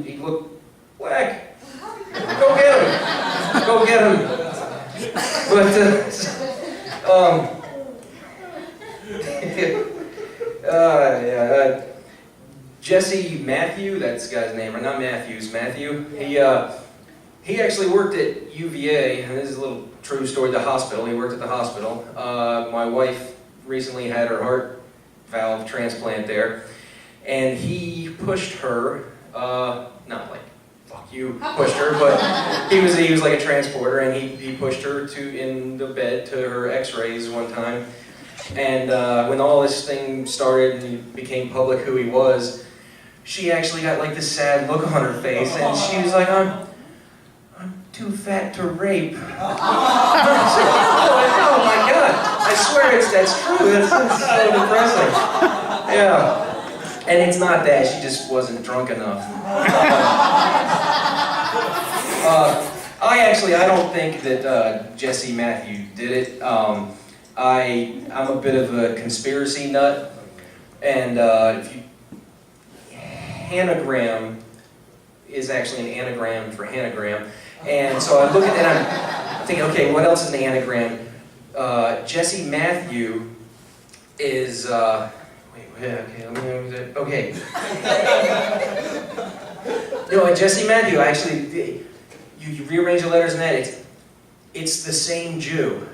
He looked black. Go get him. Go get him. But, Jesse Matthew, that's the guy's name, or not Matthews, Matthew. He actually worked at UVA, and this is a little true story, the hospital. He worked at the hospital. My wife recently had her heart valve transplant there, and he pushed her, not like, fuck you, pushed her, but he was like a transporter, and he pushed her in the bed to her x-rays one time. And when all this thing started and he became public who he was, she actually got like this sad look on her face, and she was like, I'm too fat to rape. I was like, oh my god, I swear that's true, that's so depressing. Yeah. And it's not that, she just wasn't drunk enough. I don't think that Jesse Matthew did it. I'm a bit of a conspiracy nut, and Hanagram is actually an anagram for Hanagram, and so I look at that and I'm thinking, okay, what else is an anagram? Jesse Matthew is, okay. No, Jesse Matthew, actually, you rearrange the letters in that, it's the same Jew.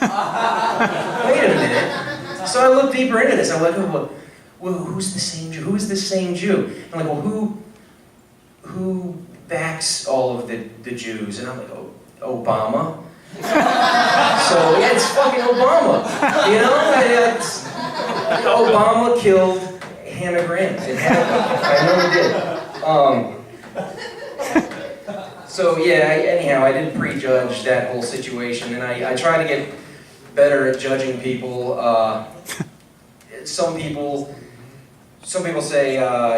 Wait a minute. So I looked deeper into this. I'm like, well, who's the same Jew? Who is this same Jew? I'm like, well, who backs all of the Jews? And I'm like, oh, Obama? So yeah, it's fucking Obama, you know? Obama killed Hannah Grant. It happened. I know it did. So yeah, anyhow, I didn't prejudge that whole situation, and I try to get better at judging people. Some people say,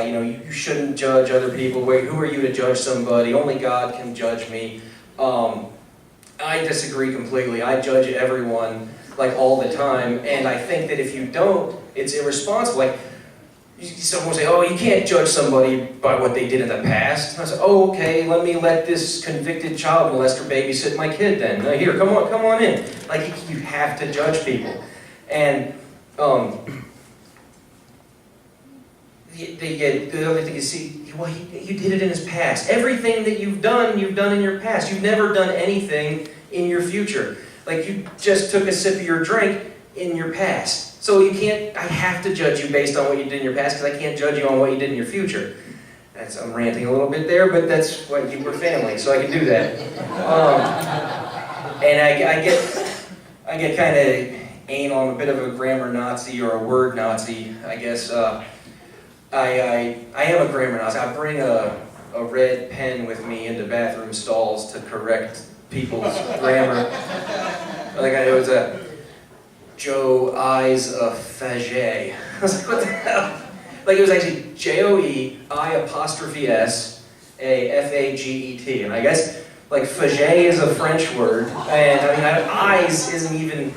you know, you shouldn't judge other people. Wait, who are you to judge somebody? Only God can judge me. I disagree completely. I judge everyone, like, all the time, and I think that if you don't, it's irresponsible. Like, someone will say, oh, you can't judge somebody by what they did in the past. And I say, oh, okay, let this convicted child molester babysit my kid then. Here, come on in. Like, you have to judge people. And, the other thing is, see, well, you did it in his past. Everything that you've done in your past. You've never done anything in your future. Like, you just took a sip of your drink in your past. So you can't, I have to judge you based on what you did in your past, because I can't judge you on what you did in your future. I'm ranting a little bit there, but that's what we're family, so I can do that. And I get kind of anal. I'm a bit of a grammar Nazi, or a word Nazi, I guess. I am a grammar Nazi. I bring a red pen with me into bathroom stalls to correct people's grammar. Like, it was a Joe Eyes a Faget. I was like, what the hell? Like, it was actually JOEI''FAGET. And I guess, like, Faget is a French word. And, I mean, eyes isn't even,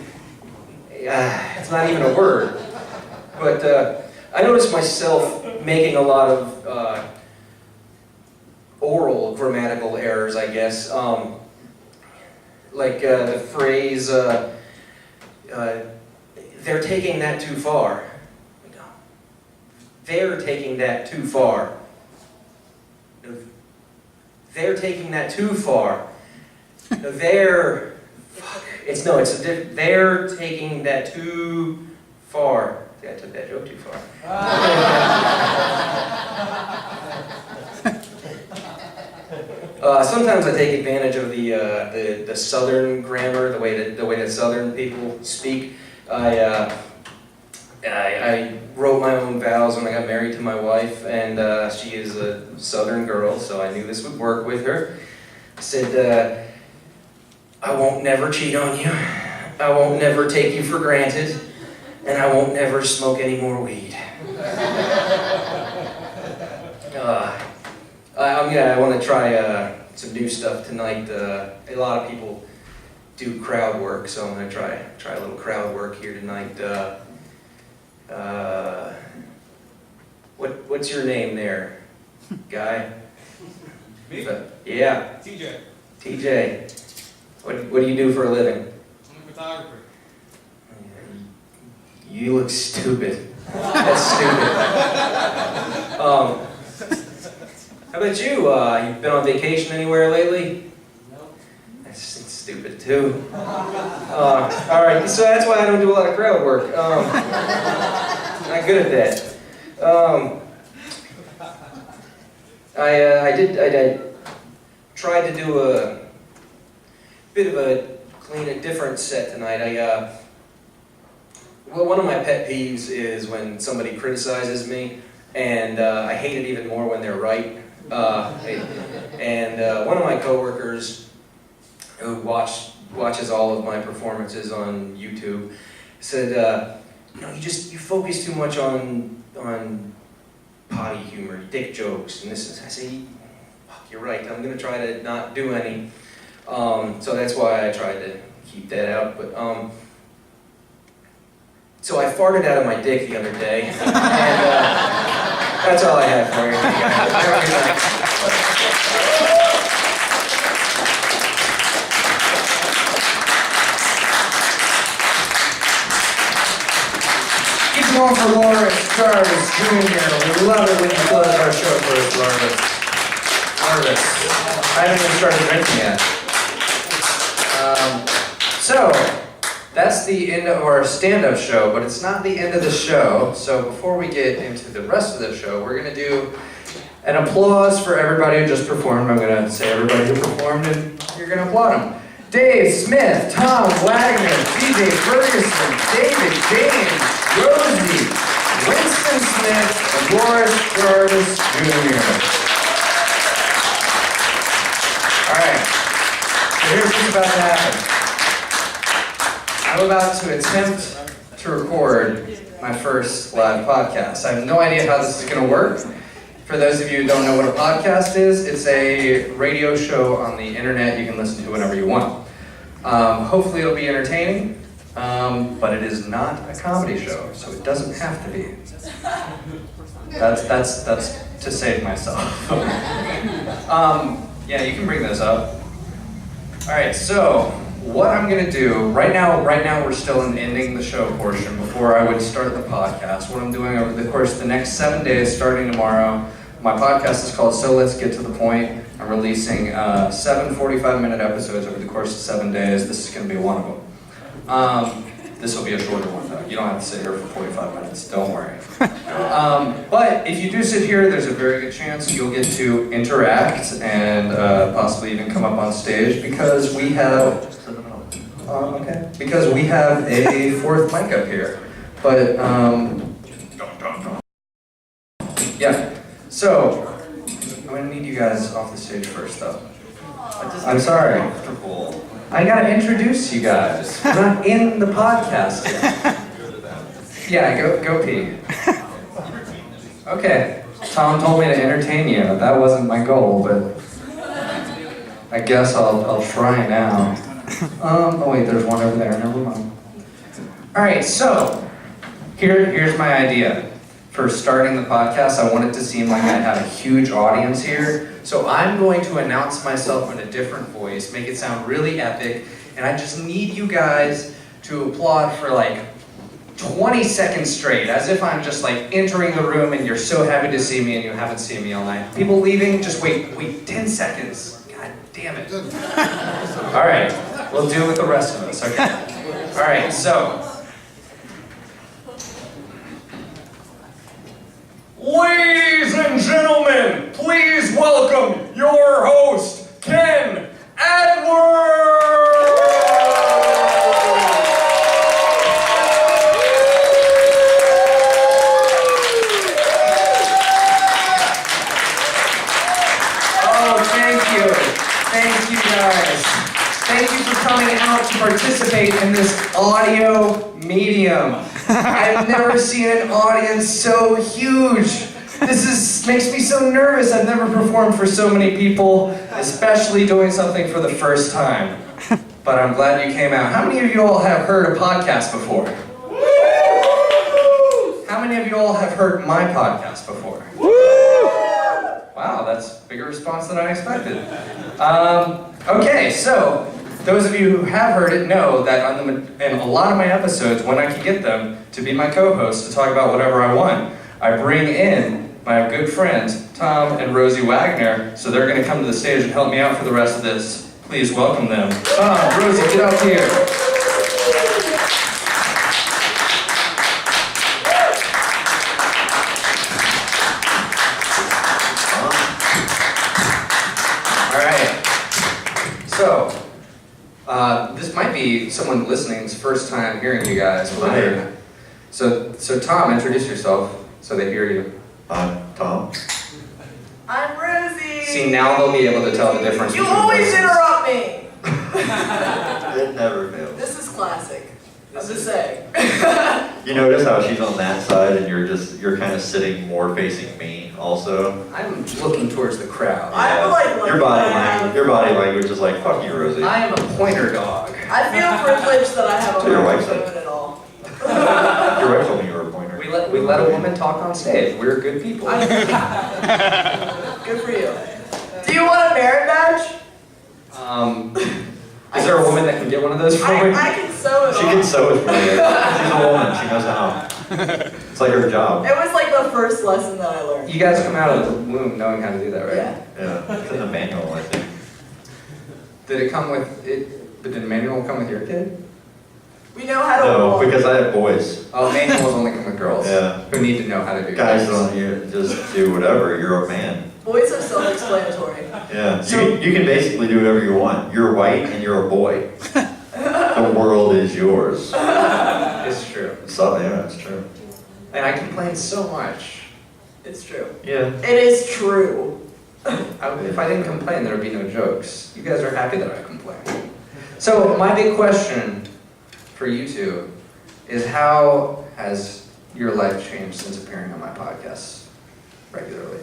it's not even a word. But I noticed myself making a lot of oral grammatical errors, I guess. Like the phrase, they're taking that too far. They're taking that too far. They're taking that too far. They're taking that too far. I took that joke too far. Sometimes I take advantage of the Southern grammar, the way that Southern people speak. I wrote my own vows when I got married to my wife, and she is a Southern girl, so I knew this would work with her. I said, I won't never cheat on you. I won't never take you for granted. And I won't never smoke any more weed. I want to try some new stuff tonight. A lot of people do crowd work, so I'm going to try a little crowd work here tonight. What's your name there, guy? Me? Yeah. TJ. TJ. What do you do for a living? I'm a photographer. You look stupid. That's stupid. How about you? You've been on vacation anywhere lately? No. That's stupid too. All right, so that's why I don't do a lot of crowd work. Not good at that. I tried to do a bit of a different set tonight. Well, one of my pet peeves is when somebody criticizes me, and I hate it even more when they're right. One of my coworkers who watches all of my performances on YouTube said, you focus too much on potty humor, dick jokes, and this is. I say, fuck, you're right. I'm gonna try to not do any. So that's why I tried to keep that out, but. So I farted out of my dick the other day, and that's all I have for you. Have a good night. Keep going for Lawrence Jarvis Jr. We love it when you close our show for us, Lawrence. I haven't even started drinking yet. So, that's the end of our stand-up show, but it's not the end of the show. So before we get into the rest of the show, we're going to do An applause for everybody who just performed. I'm gonna say everybody who performed and you're gonna applaud them. Dave Smith, Tom Wagner, DJ Ferguson, David James, Rosie, Winston Smith, and Boris Jarvis Jr. Alright, so here's what's about to happen. I'm about to attempt to record my first live podcast. I have no idea how this is going to work. For those of you who don't know what a podcast is, it's a radio show on the internet you can listen to whenever you want. Hopefully it'll be entertaining, but it is not a comedy show, so it doesn't have to be. That's to save myself. Yeah, you can bring those up. All right, so what I'm gonna do right now we're still in ending the show portion before I would start the podcast. What I'm doing over the course of the next 7 days, starting tomorrow, my podcast is called So Let's Get to the Point. I'm releasing 7 45-minute episodes over the course of 7 days. This is gonna be one of them. This will be a shorter one though. You don't have to sit here for 45 minutes, don't worry. But if you do sit here, there's a very good chance you'll get to interact and possibly even come up on stage because we have a fourth mic up here. But yeah, so I'm gonna need you guys off the stage first though. I'm sorry. I gotta introduce you guys. We're not in the podcast yet. Yeah, go pee. Okay, Tom told me to entertain you. That wasn't my goal, but I guess I'll try now. Oh wait, there's one over there. Never mind. All right, so here's my idea for starting the podcast. I want it to seem like I have a huge audience here. So I'm going to announce myself in a different voice, make it sound really epic, and I just need you guys to applaud for like 20 seconds straight, as if I'm just like entering the room and you're so happy to see me and you haven't seen me all night. People leaving, just wait 10 seconds. God damn it. All right, we'll do it with the rest of us, okay? All right, so. Ladies and gentlemen, please welcome your host, Ken Edwards! Oh, thank you. Thank you guys. Thank you for coming out to participate in this audio medium. I've never seen an audience so huge. This makes me so nervous. I've never performed for so many people, especially doing something for the first time. But I'm glad you came out. How many of you all have heard a podcast before? How many of you all have heard my podcast before? Wow, that's a bigger response than I expected. Okay, so those of you who have heard it know that in a lot of my episodes, when I can get them to be my co-host to talk about whatever I want, I bring in my good friends, Tom and Rosie Wagner, so they're going to come to the stage and help me out for the rest of this. Please welcome them. Tom, Rosie, get up here. All right. So, this might be someone listening's first time hearing you guys. So Tom, introduce yourself so they hear you. I'm Tom. I'm Rosie. See, now they'll be able to tell the difference. You between always voices. interrupt me. It never fails. This is classic. I'm just saying. You notice how she's on that side and you're kind of sitting more facing me also? I'm looking towards the crowd. I'm like Your body language is like, fuck you, Rosie. I am a pointer dog. I feel privileged that I have a So your wife's microphone at all. Your wife told me you were a pointer. We let a woman talk on stage. We're good people. Good for you. Do you want a merit badge? Is there a woman that can get one of those for me? I can sew it She on. can sew it for you. She's a woman. She knows how. It's like her job. It was like the first lesson that I learned. You guys come out of the womb knowing how to do that, right? Yeah. Yeah. It's in the manual, I think. Did it come with it? But did the manual come with your kid? We know how to No, walk. because I have boys. Oh, manuals only come with girls. Yeah. Who need to know how to do Guys things. don't, you just do whatever. You're a man. Boys are self-explanatory. Yeah, you can basically do whatever you want. You're white and you're a boy. The world is yours. It's true. So, yeah, it's true. And I complain so much. It's true. Yeah. It is true. If I didn't complain, there would be no jokes. You guys are happy that I complain. So my big question for you two is, how has your life changed since appearing on my podcast regularly?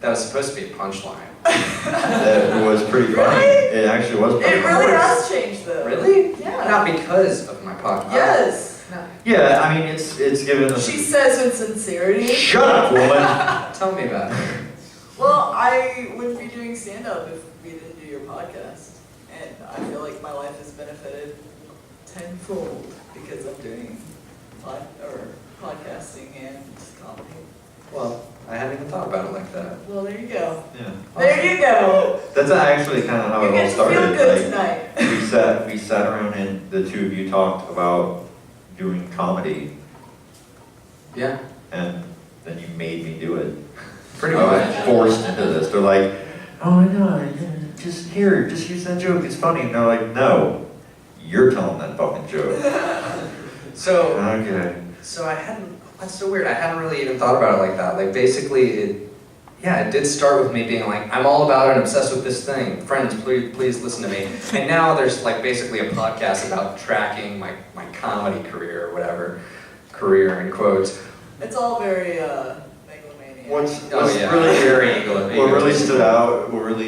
That was supposed to be a punchline. That was pretty funny. Really? It actually was pretty It funny. really has changed though. Really? Yeah. Not because of my podcast. Yes. No. Yeah, I mean, it's given us... She says with sincerity. Shut up, woman! Tell me about it. Well, I wouldn't be doing stand-up if we didn't do your podcast. And I feel like my life has benefited tenfold because I'm doing podcasting and comedy. Well, I hadn't even thought about it like that. Well, there you go. Yeah. There you go. That's actually kind of how You it all get to started. feel good Like, tonight. we sat around and the two of you talked about doing comedy, Yeah, and then you made me do it. pretty I much. was forced into this. They're like, oh, no, just use that joke, it's funny. And they're like, no, you're telling that fucking joke. So, Okay. so I hadn't, that's so weird, I hadn't really even thought about it like that. Like basically it did start with me being like, I'm all about it and obsessed with this thing. Friends, please listen to me. And now there's like basically a podcast about tracking my comedy career or whatever. Career in quotes. It's all very megalomaniac. What's Yeah, really very what really stood out, what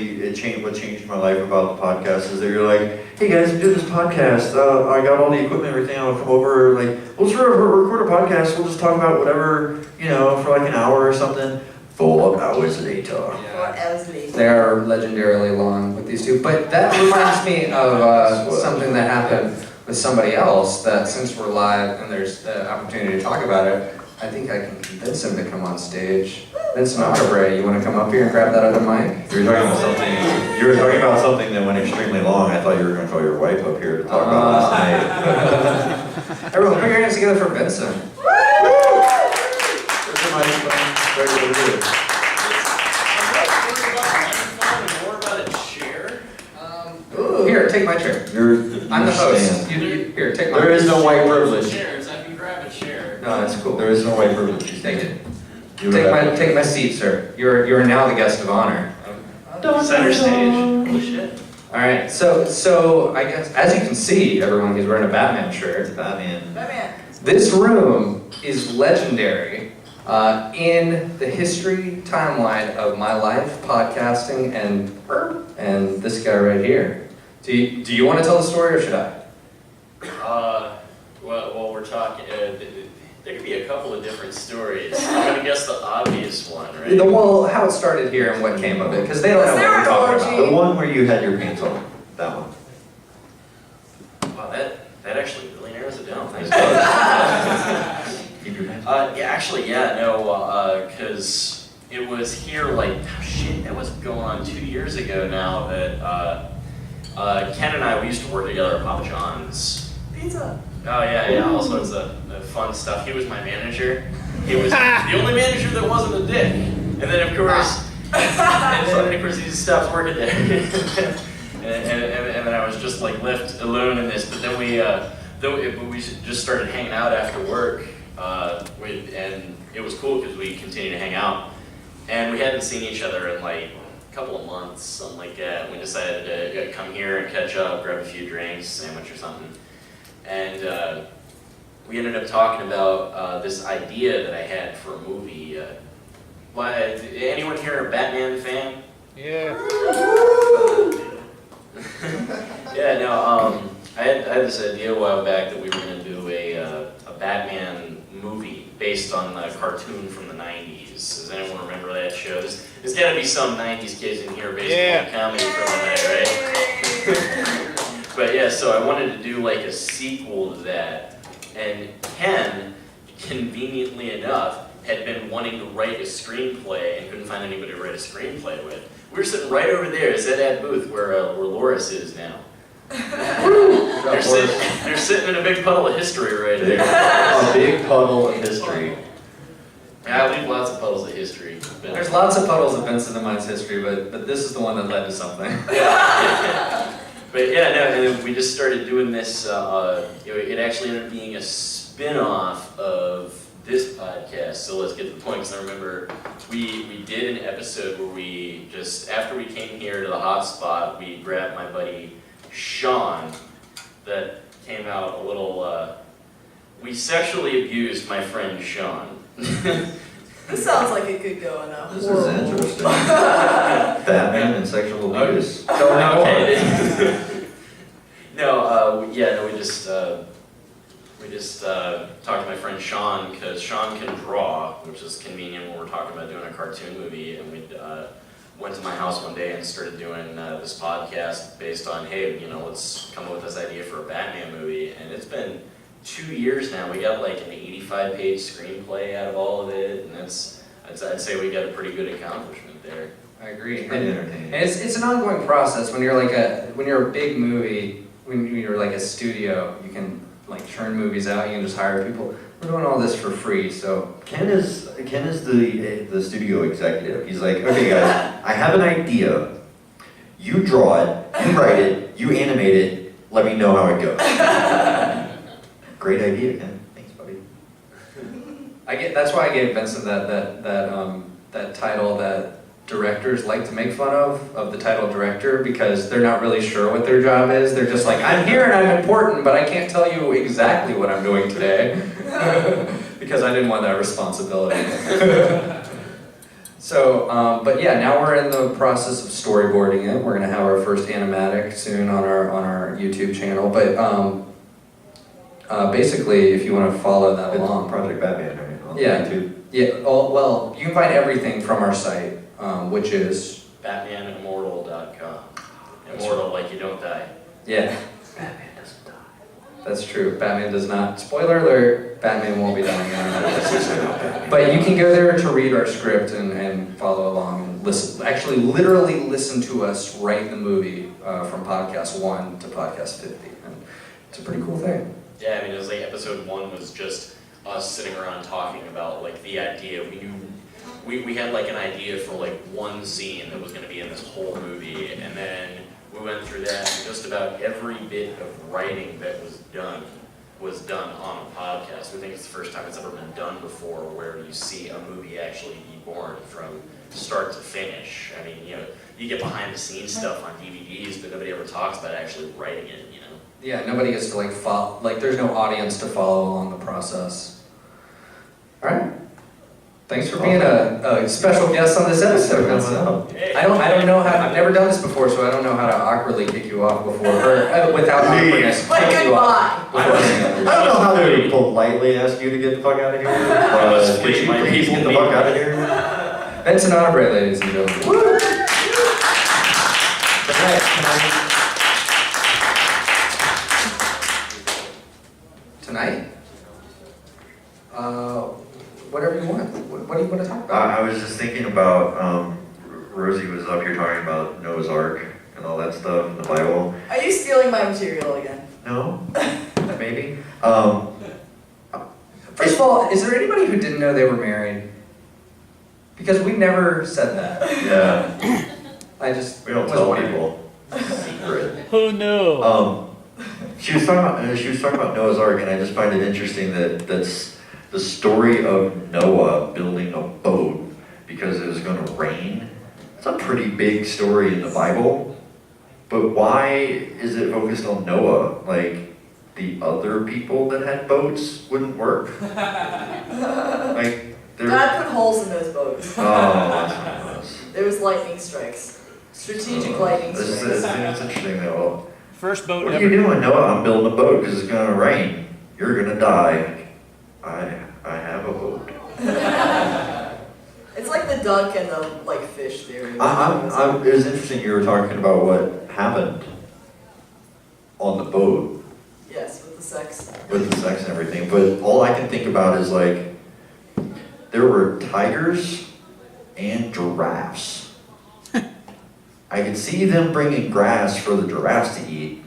changed my life about the podcast is that you're like, hey guys, we do this podcast. I got all the equipment, everything. I'll come over. Like, let's record a podcast. We'll just talk about whatever, for like an hour or something. 4 hours later. Or Esley. They are legendarily long with these two. But that reminds me of something that happened with somebody else, that since we're live and there's the opportunity to talk about it, I think I can convince him to come on stage. Vincent Octobre, you want to come up here and grab that other mic? You were talking about something that went extremely long. I thought you were going to call your wife up here to talk about last night. Everyone, put your hands together for Vincent. More about a chair. Here, take my chair. I'm the host. Here, take my There is no white privilege. Chairs, I can grab a chair. No, that's cool. There is no white privilege. Take it. Take my seat, sir. You're now the guest of honor. Center stage. Holy shit. All right. So I guess as you can see, everyone, he's wearing a Batman shirt. Batman. Batman. This room is legendary in the history timeline of my life, podcasting, and this guy right here. Do you want to tell the story, or should I? Well, we're talking. There could be a couple of different stories. I'm gonna guess the obvious one, right? Well, how it started here and what came of it, because they don't know what we're talking about. The one where you had your pants on. That one. Wow, that actually really narrows it down. Thanks. Keep your pants on. Because it was here that was going on 2 years ago now that Ken and we used to work together at Papa John's. Pizza. Oh yeah, all sorts of fun stuff. He was my manager. He was the only manager that wasn't a dick. And then of course, he stopped working there. and then I was just left alone in this. But then we just started hanging out after work, and it was cool because we continued to hang out. And we hadn't seen each other in a couple of months, something like that. We decided to come here and catch up, grab a few drinks, sandwich or something. And we ended up talking about this idea that I had for a movie. Anyone here a Batman fan? Yeah. Yeah, no, I had this idea a while back that we were going to do a Batman movie based on a cartoon from the 90s. Does anyone remember that show? There's got to be some 90s kids in here based on comedy from the night, right? But yeah, so I wanted to do a sequel to that, and Ken, conveniently enough, had been wanting to write a screenplay and couldn't find anybody to write a screenplay with. We were sitting right over there, it's at that booth where Loris is now. They're sitting in a big puddle of history right there. A big puddle of history. Yeah, I leave lots of puddles of history. There's lots of puddles of Vincent and mine's history, but this is the one that led to something. But yeah, no, and then we just started doing this, it actually ended up being a spin-off of this podcast, so let's get to the point, because I remember we did an episode where we just, after we came here to the hot spot, we grabbed my buddy Sean, that came out a little, we sexually abused my friend Sean. This sounds like it could go in a This is horrible. interesting. Batman and sexual abuse. Okay. No, we just talked to my friend Sean, because Sean can draw, which is convenient when we're talking about doing a cartoon movie, and we went to my house one day and started doing this podcast based on, hey, let's come up with this idea for a Batman movie, and it's been 2 years now. We got like an 85-page screenplay out of all of it, and I'd say we got a pretty good accomplishment there. I agree. It's pretty entertaining. And it's an ongoing process. When you're a big movie, when you're like a studio, you can like churn movies out. You can just hire people. We're doing all this for free, so. Ken is the studio executive. He's like, okay guys, I have an idea. You draw it, you write it, you animate it. Let me know how it goes. Great idea, Ken. Thanks, buddy. That's why I gave Vincent that title that directors like to make fun of the title director, because they're not really sure what their job is. They're just like, I'm here and I'm important, but I can't tell you exactly what I'm doing today because I didn't want that responsibility. So, but yeah, now we're in the process of storyboarding it. We're gonna have our first animatic soon on our YouTube channel, but basically, if you want to follow that along, Project Batman, right? On Yeah. YouTube. yeah. Well, you can find everything from our site, which is BatmanImmortal.com. Immortal, like you don't die. yeah. Batman doesn't die. That's true. Batman does not. Spoiler alert: Batman won't be dying. But you can go there to read our script and follow along and listen. Actually, literally listen to us write the movie from podcast 1 to podcast 50, and it's a pretty cool thing. Yeah, I mean, it was like episode 1 was just us sitting around talking about like the idea. We had like an idea for like one scene that was going to be in this whole movie, and then we went through that, and just about every bit of writing that was done on a podcast. We think it's the first time it's ever been done before, where you see a movie actually be born from start to finish. I mean, you get behind the scenes stuff on DVDs, but nobody ever talks about actually writing it. Yeah, nobody gets to like follow. Like, there's no audience to follow along the process. All right. Thanks for being a special guest on this episode, Vincent. I don't know how. I've never done this before, so I don't know how to awkwardly kick you off before or without awkwardness. Like, kick you off goodbye. before any others. I don't know how to politely ask you to get the fuck out of here. Could you please get the fuck out of here? Vincent Aubrey, ladies and gentlemen. Woo! Tonight? Whatever you want. What do you want to talk about? I was just thinking about, Rosie was up here talking about Noah's Ark and all that stuff in the Bible. Are you stealing my material again? No? Maybe? First of all, is there anybody who didn't know they were married? Because we never said that. Yeah. I just We don't was tell wondering. people. Secret. Oh no. She was talking about Noah's Ark, and I just find it interesting that's the story of Noah building a boat because it was going to rain. It's a pretty big story in the Bible, but why is it focused on Noah? Like, the other people that had boats wouldn't work? Like, they're... God put holes in those boats. Oh, that's what it was. There was lightning strikes. Strategic lightning This strikes. is interesting though. First boat What are ever. you doing, Noah? I'm building a boat because it's gonna rain. You're gonna die. I have a boat. It's like the duck and the like fish theory. It was interesting you were talking about what happened on the boat Yes, with the sex. with the sex and everything, but all I can think about is like there were tigers and giraffes. I could see them bringing grass for the giraffes to eat.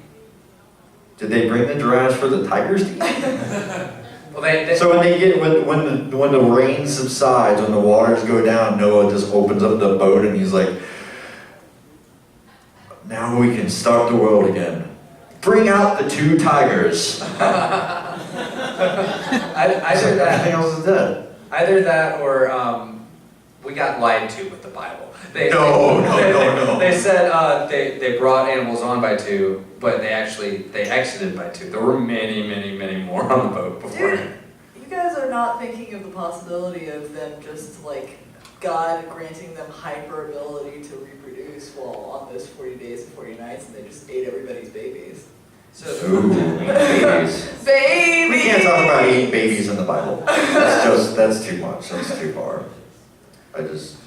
Did they bring the giraffes for the tigers to eat? Well, they So when they get when the rain subsides, when the waters go down, Noah just opens up the boat and he's like, "Now we can start the world again. Bring out the 2 tigers." either that. Everything else is dead. Either that or we got lied to with the Bible. No. They said they brought animals on by 2, but they exited by 2. There were many more on the boat before. Dude, you guys are not thinking of the possibility of them just like God granting them hyper ability to reproduce while on those 40 days and 40 nights, and they just ate everybody's babies. Ooh, babies. Babies! We can't talk about eating babies in the Bible. That's too much. That's too far.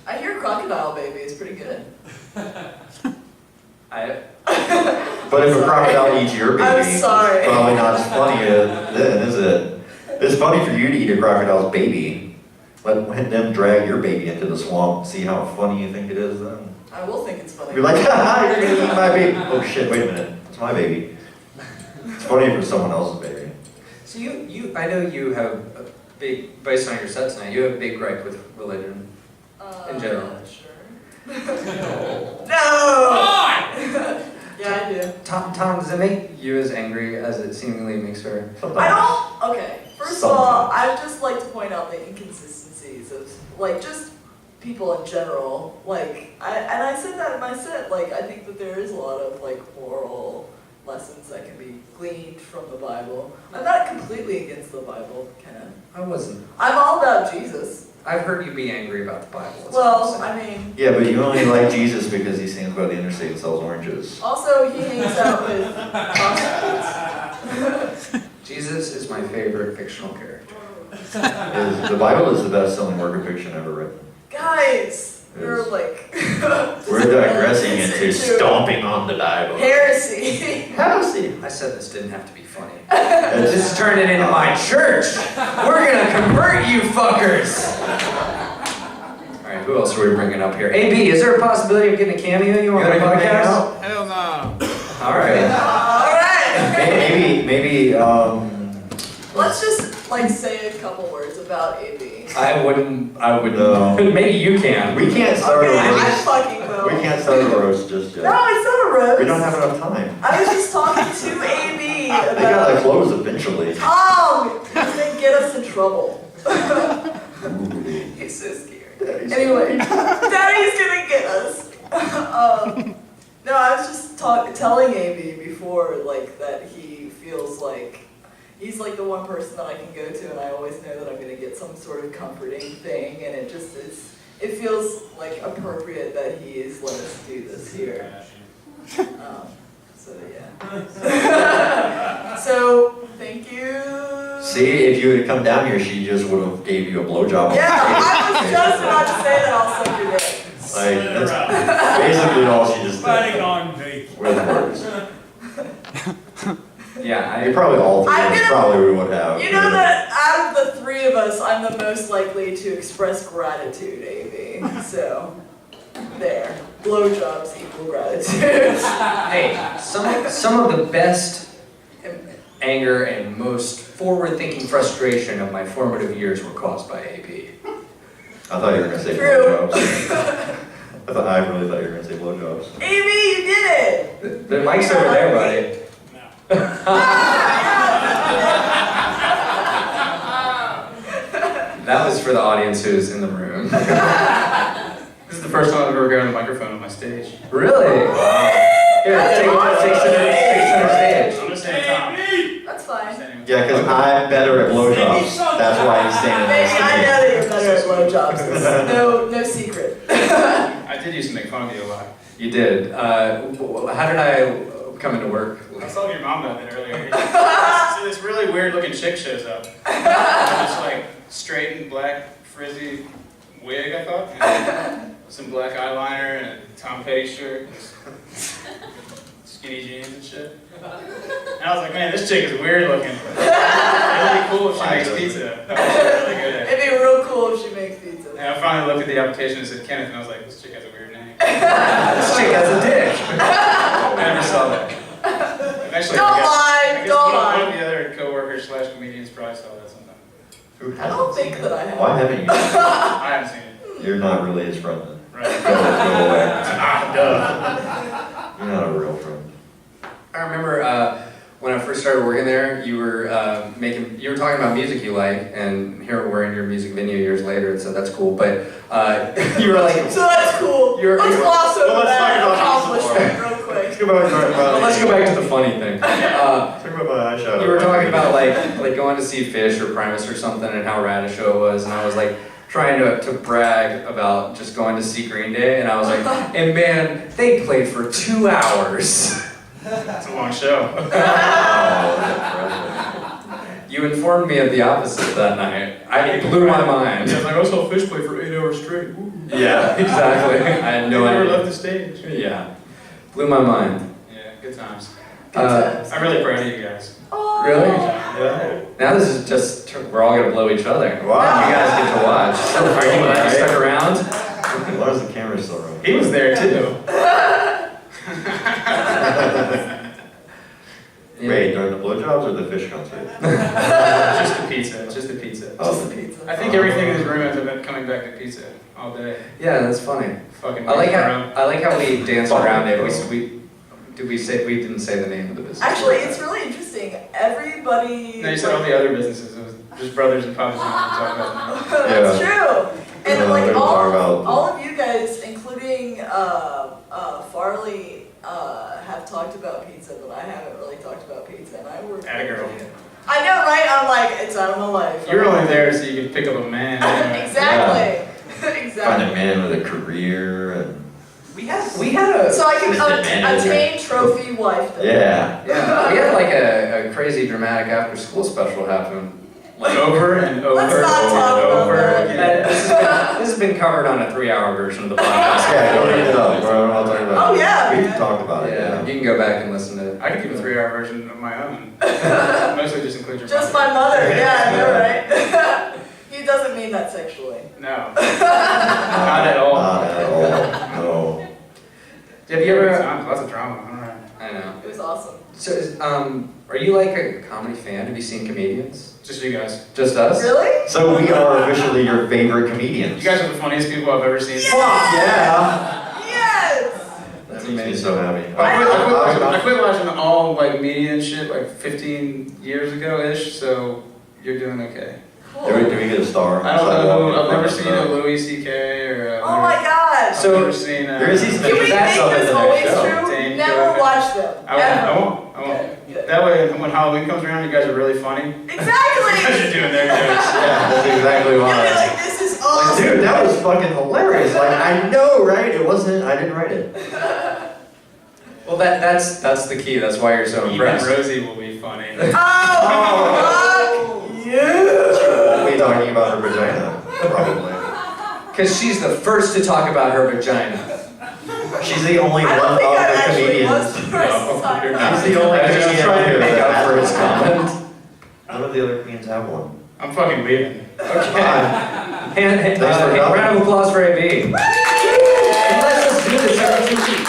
I hear crocodile baby is pretty good. But if a crocodile eats your baby, I'm sorry. it's probably not as funny then, is it? It's funny for you to eat a crocodile's baby. Let them drag your baby into the swamp. See how funny you think it is then. I will think it's funny. You're like, haha, you're gonna eat my baby. Oh shit, wait a minute. It's my baby. It's funny if it's someone else's baby. So I know you have a big, based on your set tonight, you have a big gripe with religion in general. Sure. No! Yeah, I do. Tom, does it make you as angry as it seemingly makes her? I don't. Okay. First of all, I'd just like to point out the inconsistencies of like just people in general. Like, I said that in my set. Like, I think that there is a lot of like moral lessons that can be gleaned from the Bible. I'm not completely against the Bible, Kenneth. I wasn't. I'm all about Jesus. I've heard you be angry about the Bible. That's Well, what I'm saying. I mean, Yeah, but you only like Jesus because he stands by the interstate and sells oranges. also he hangs out with prostitutes. Jesus is my favorite fictional character. The Bible is the best-selling work of fiction ever written. Guys, you're Yes. like We're digressing into stomping on the Bible. heresy. Heresy. I said this didn't have to be funny. It's This is turning into my church. We're gonna convert you fuckers. All right, who else are we bringing up here? AB, is there a possibility of getting a cameo? You want my podcast? Hell no. All right. All right. Maybe, Let's just like say a couple words about AB. I wouldn't. No. Maybe you can. we can't start Okay, a I roast. fucking will. We can't start a roast just yet. No, it's not a roast. We don't have enough time. I was just talking to AB They gotta about. close eventually. Tom, they get us in trouble. Ooh. He's so scary. Daddy's- Anyway, Daddy's gonna get us. No, I was just telling AB before, like, that he feels like he's like the one person that I can go to, and I always know that I'm gonna get some sort of comforting thing, and it just is. It feels like appropriate that he is let us do this here. So yeah. So thank you. See, if you had come down here, she just would have gave you a blowjob. Yeah, I was just about to say that I'll suck your dick. Like, that's basically all she just Fighting did. on me. With words. Yeah, You probably all three of us probably would have. You know that out of the 3 of us, I'm the most likely to express gratitude, AB. So, there. Blowjobs equal gratitude. Hey, some of the best anger and most forward-thinking frustration of my formative years were caused by AB. I thought you were gonna say True. blowjobs. I really thought you were gonna say blowjobs. AB, you did it! The mic's over there, buddy. That was for the audience who's in the room. This is the first time I've ever gotten a microphone on my stage. Really? Wow. Here, take center stage. I'm just saying, Tom. That's fine. Yeah, because I'm better at blowjobs. That's why he's standing Baby, next to I me. know that you're better at blowjobs. No secret. I did used to make fun of you a lot. You did. How did I come into work? I was talking to your mom about that earlier. So this really weird looking chick shows up. Just like straight and black, frizzy wig, I thought. And some black eyeliner and a Tom Petty shirt. Skinny jeans and shit. And I was like, man, this chick is weird looking. It'd be cool if she makes pizza. That was really good at it. It'd be real cool if she makes pizza. And I finally looked at the application and said Kenneth, and I was like, this chick has a weird name. This chick has a dick. I never saw that. Eventually, Don't I lie, guess don't one lie. of the other co-workers / comedians probably saw that sometime. I don't think that I have. Why haven't you? I haven't seen it. You're not really his friend then. Right. Go away. Ah, duh. You're not a real friend. I remember when I first started working there, you were talking about music you like, and here we're in your music venue years later, and so that's cool. But you were like, So that's cool. Let's gloss over Well, let's that talk about accomplishment real quick. Let's go back well, let's go back to the funny thing. Talk about my eyeshadow. You were talking about like going to see Fish or Primus or something, and how rad a show was, and I was like trying to brag about just going to see Green Day, and I was like, and man, they played for 2 hours. It's a long show. You informed me of the opposite that night. It blew my mind. I was like, I saw Fish play for 8 hours straight. Woo. Yeah, exactly. I had no Never idea. left the stage. Yeah, blew my mind. Yeah, good times. Uh, I'm really proud of you guys. Oh. Really? Yeah. Now this is just, we're all gonna blow each other. Wow. You guys get to watch. Are you glad you stuck around? Why is the camera still rolling? He was there too. Wait, during the blowjobs or the Fish concert? Just the pizza. Just the pizza. Oh, Pizza. I think everything in this room ends up coming back to pizza all day. Yeah, that's funny. Fucking. I like around. how we danced around it. Fucking We didn't say the name of the business. Actually, it's really interesting. Everybody. No, you said all the other businesses. It was just Brothers and Papas and talk about them. That's true. And Yeah, like we talk about- all of you guys, including Farley, have talked about pizza, but I haven't really talked about pizza, and I work. Atta girl. I know, right? I'm like, it's out of my life. You were only there so you could pick up a man. Anyway. Exactly. Find a Exactly. man with a career and We had a So I can Assistant manager. attain trophy wife. yeah. we had like a crazy dramatic after school special happen. Like over and over Let's not and talk about over that. again. This has been covered on a 3-hour version of the podcast. Yeah, go read it up. We're all talking about Oh, it. yeah, We man. can talk about it. Yeah, you can go back and listen to it. I could keep a 3-hour version of my own. Mostly just include your Just mother. my mother. Yeah, I know, right? He doesn't mean that sexually. No. Not at all. Not at all. No. Have you ever? Lots of drama. Alright. I know. It was awesome. So, are you like a comedy fan? Have you seen comedians? Just you guys. Just us? Really? So we are officially your favorite comedians. You guys are the funniest people I've ever seen. Fuck yeah! Yes! That makes me so happy. I quit watching all like media and shit like 15 years ago-ish, so you're doing okay. Do we get a star? I don't know. I've never seen a Louis C.K. or Oh my god! I've never seen There is these Can we That's make something this the next always show. true? Dane Never Cook. watch them. I won't. Okay, good. That way, when Halloween comes around, you guys are really funny. Exactly! Because you're doing their jokes. Yeah, that's exactly You'll be why. like, this is awesome! Dude, that was fucking hilarious. Like, I know, right? It wasn't, I didn't write it. Well, that's the key. That's why you're so Even impressed. Rosie will be funny. Oh, fuck you! We talking about her vagina, probably. Because she's the first to talk about her vagina. She's the only I one don't of think I the actually was comedians. the first to talk you're about not. He's the only I was just comedian trying to here make that up for his has comment. None of the other comedians have one. I'm fucking leaving. Okay. Thanks for coming. Round of applause for AB. And let's just do this every 2 weeks.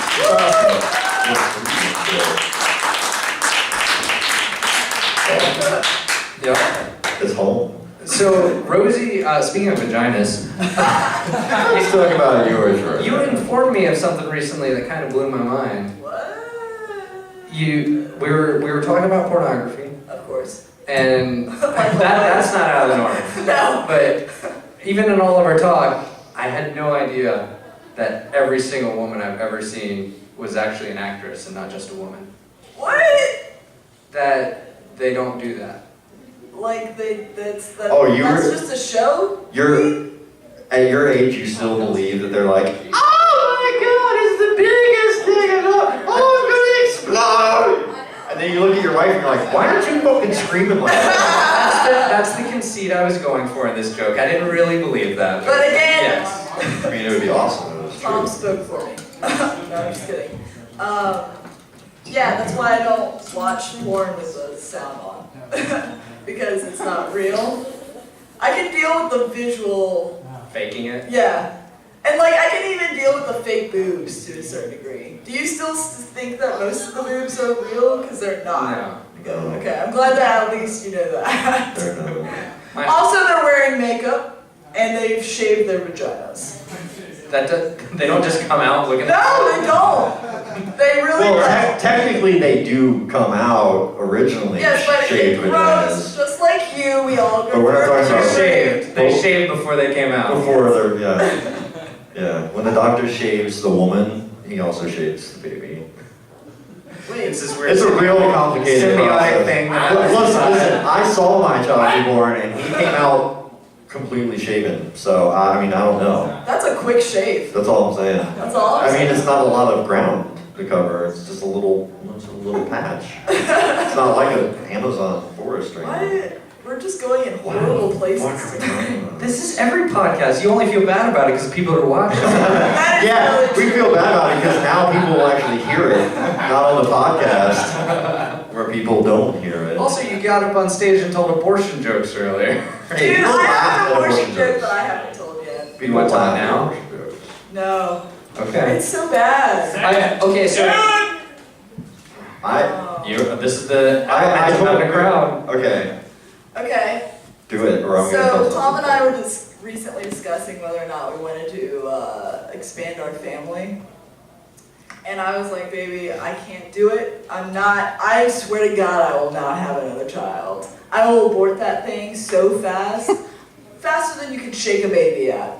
Yep. It's home. So, Rosie, speaking of vaginas, Let's talk about yours, Rosie. you informed me of something recently that kind of blew my mind. What? We were talking about pornography, Of course. and that's not out of the norm. No. But even in all of our talk, I had no idea that every single woman I've ever seen was actually an actress and not just a woman. What? That they don't do that. Like, that's Oh, you that's were- just a show? At your age, you still believe that they're like, oh my god, it's the biggest thing ever! Oh, it's gonna explode! And then you look at your wife and you're like, why aren't you fucking screaming like that? That's the conceit I was going for in this joke. I didn't really believe that. But again, Yes. I mean, it would be awesome if it was Tom true. spoke for me. No, I'm just kidding. Yeah, that's why I don't watch porn with the sound on. Because it's not real. I can deal with the visual, Faking it. yeah. And like, I can even deal with the fake boobs to a certain degree. Do you still think that most of the boobs are real? Because they're not. No. Good. Okay, I'm glad that at least you know that. Fair enough. Also, they're wearing makeup and they've shaved their vaginas. They don't just come out looking. No, they don't. They really Well, don't. technically they do come out originally Yes, but shaved it grows vaginas. just like you. We all But we're not talking prefer about to Shaved. They shaved before they came out. Before they're, yeah. When the doctor shaves the woman, he also shaves the baby. Wait, It's this weird. It's a real complicated symbiotic process. thing. Listen, I saw my child be born and he came out completely shaven. So, I mean, I don't know. that's a quick shave. That's all I'm saying. That's all I'm I mean, saying. it's not a lot of ground to cover. It's just a little patch. It's not like an Amazon forest or anything. Why? We're just going in horrible places today. This is every podcast. You only feel bad about it because people are watching. That is Yeah, really we true. feel bad about it because now people will actually hear it, not on the podcast, where people don't hear it. Also, you got up on stage and told abortion jokes earlier. Hey, Dude, people I laugh have at an abortion abortion joke jokes. that I haven't told yet. People want to laugh at now? abortion jokes. No. Okay. It's so bad. Okay, so Oh. this is the I element told of the crowd. Okay, Okay. do it, or I'm gonna So tell Tom and something. I were just recently discussing whether or not we wanted to expand our family. And I was like, baby, I can't do it. I swear to God, I will not have another child. I will abort that thing so fast. Faster than you could shake a baby at.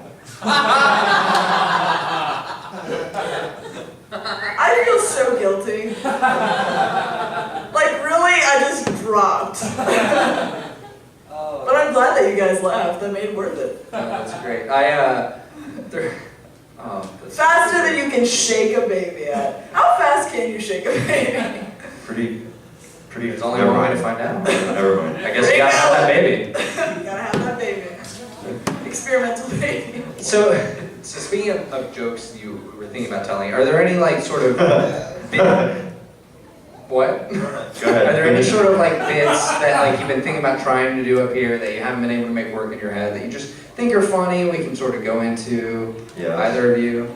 I feel so guilty. Like, really, I just dropped. But I'm glad that you guys laughed. That made it worth it. Oh, that's great. Faster than you can shake a baby at. How fast can you shake a baby? Pretty. There's only Never one way mind. to find out. Never mind. I guess you gotta have that baby. You gotta have that baby. Experimental baby. So speaking of jokes you were thinking about telling, are there any like sort of what? Go Are ahead. there any finish. sort of like bits that like you've been thinking about trying to do up here that you haven't been able to make work in your head that you just think are funny and we can sort of go into? Yeah, Either of you?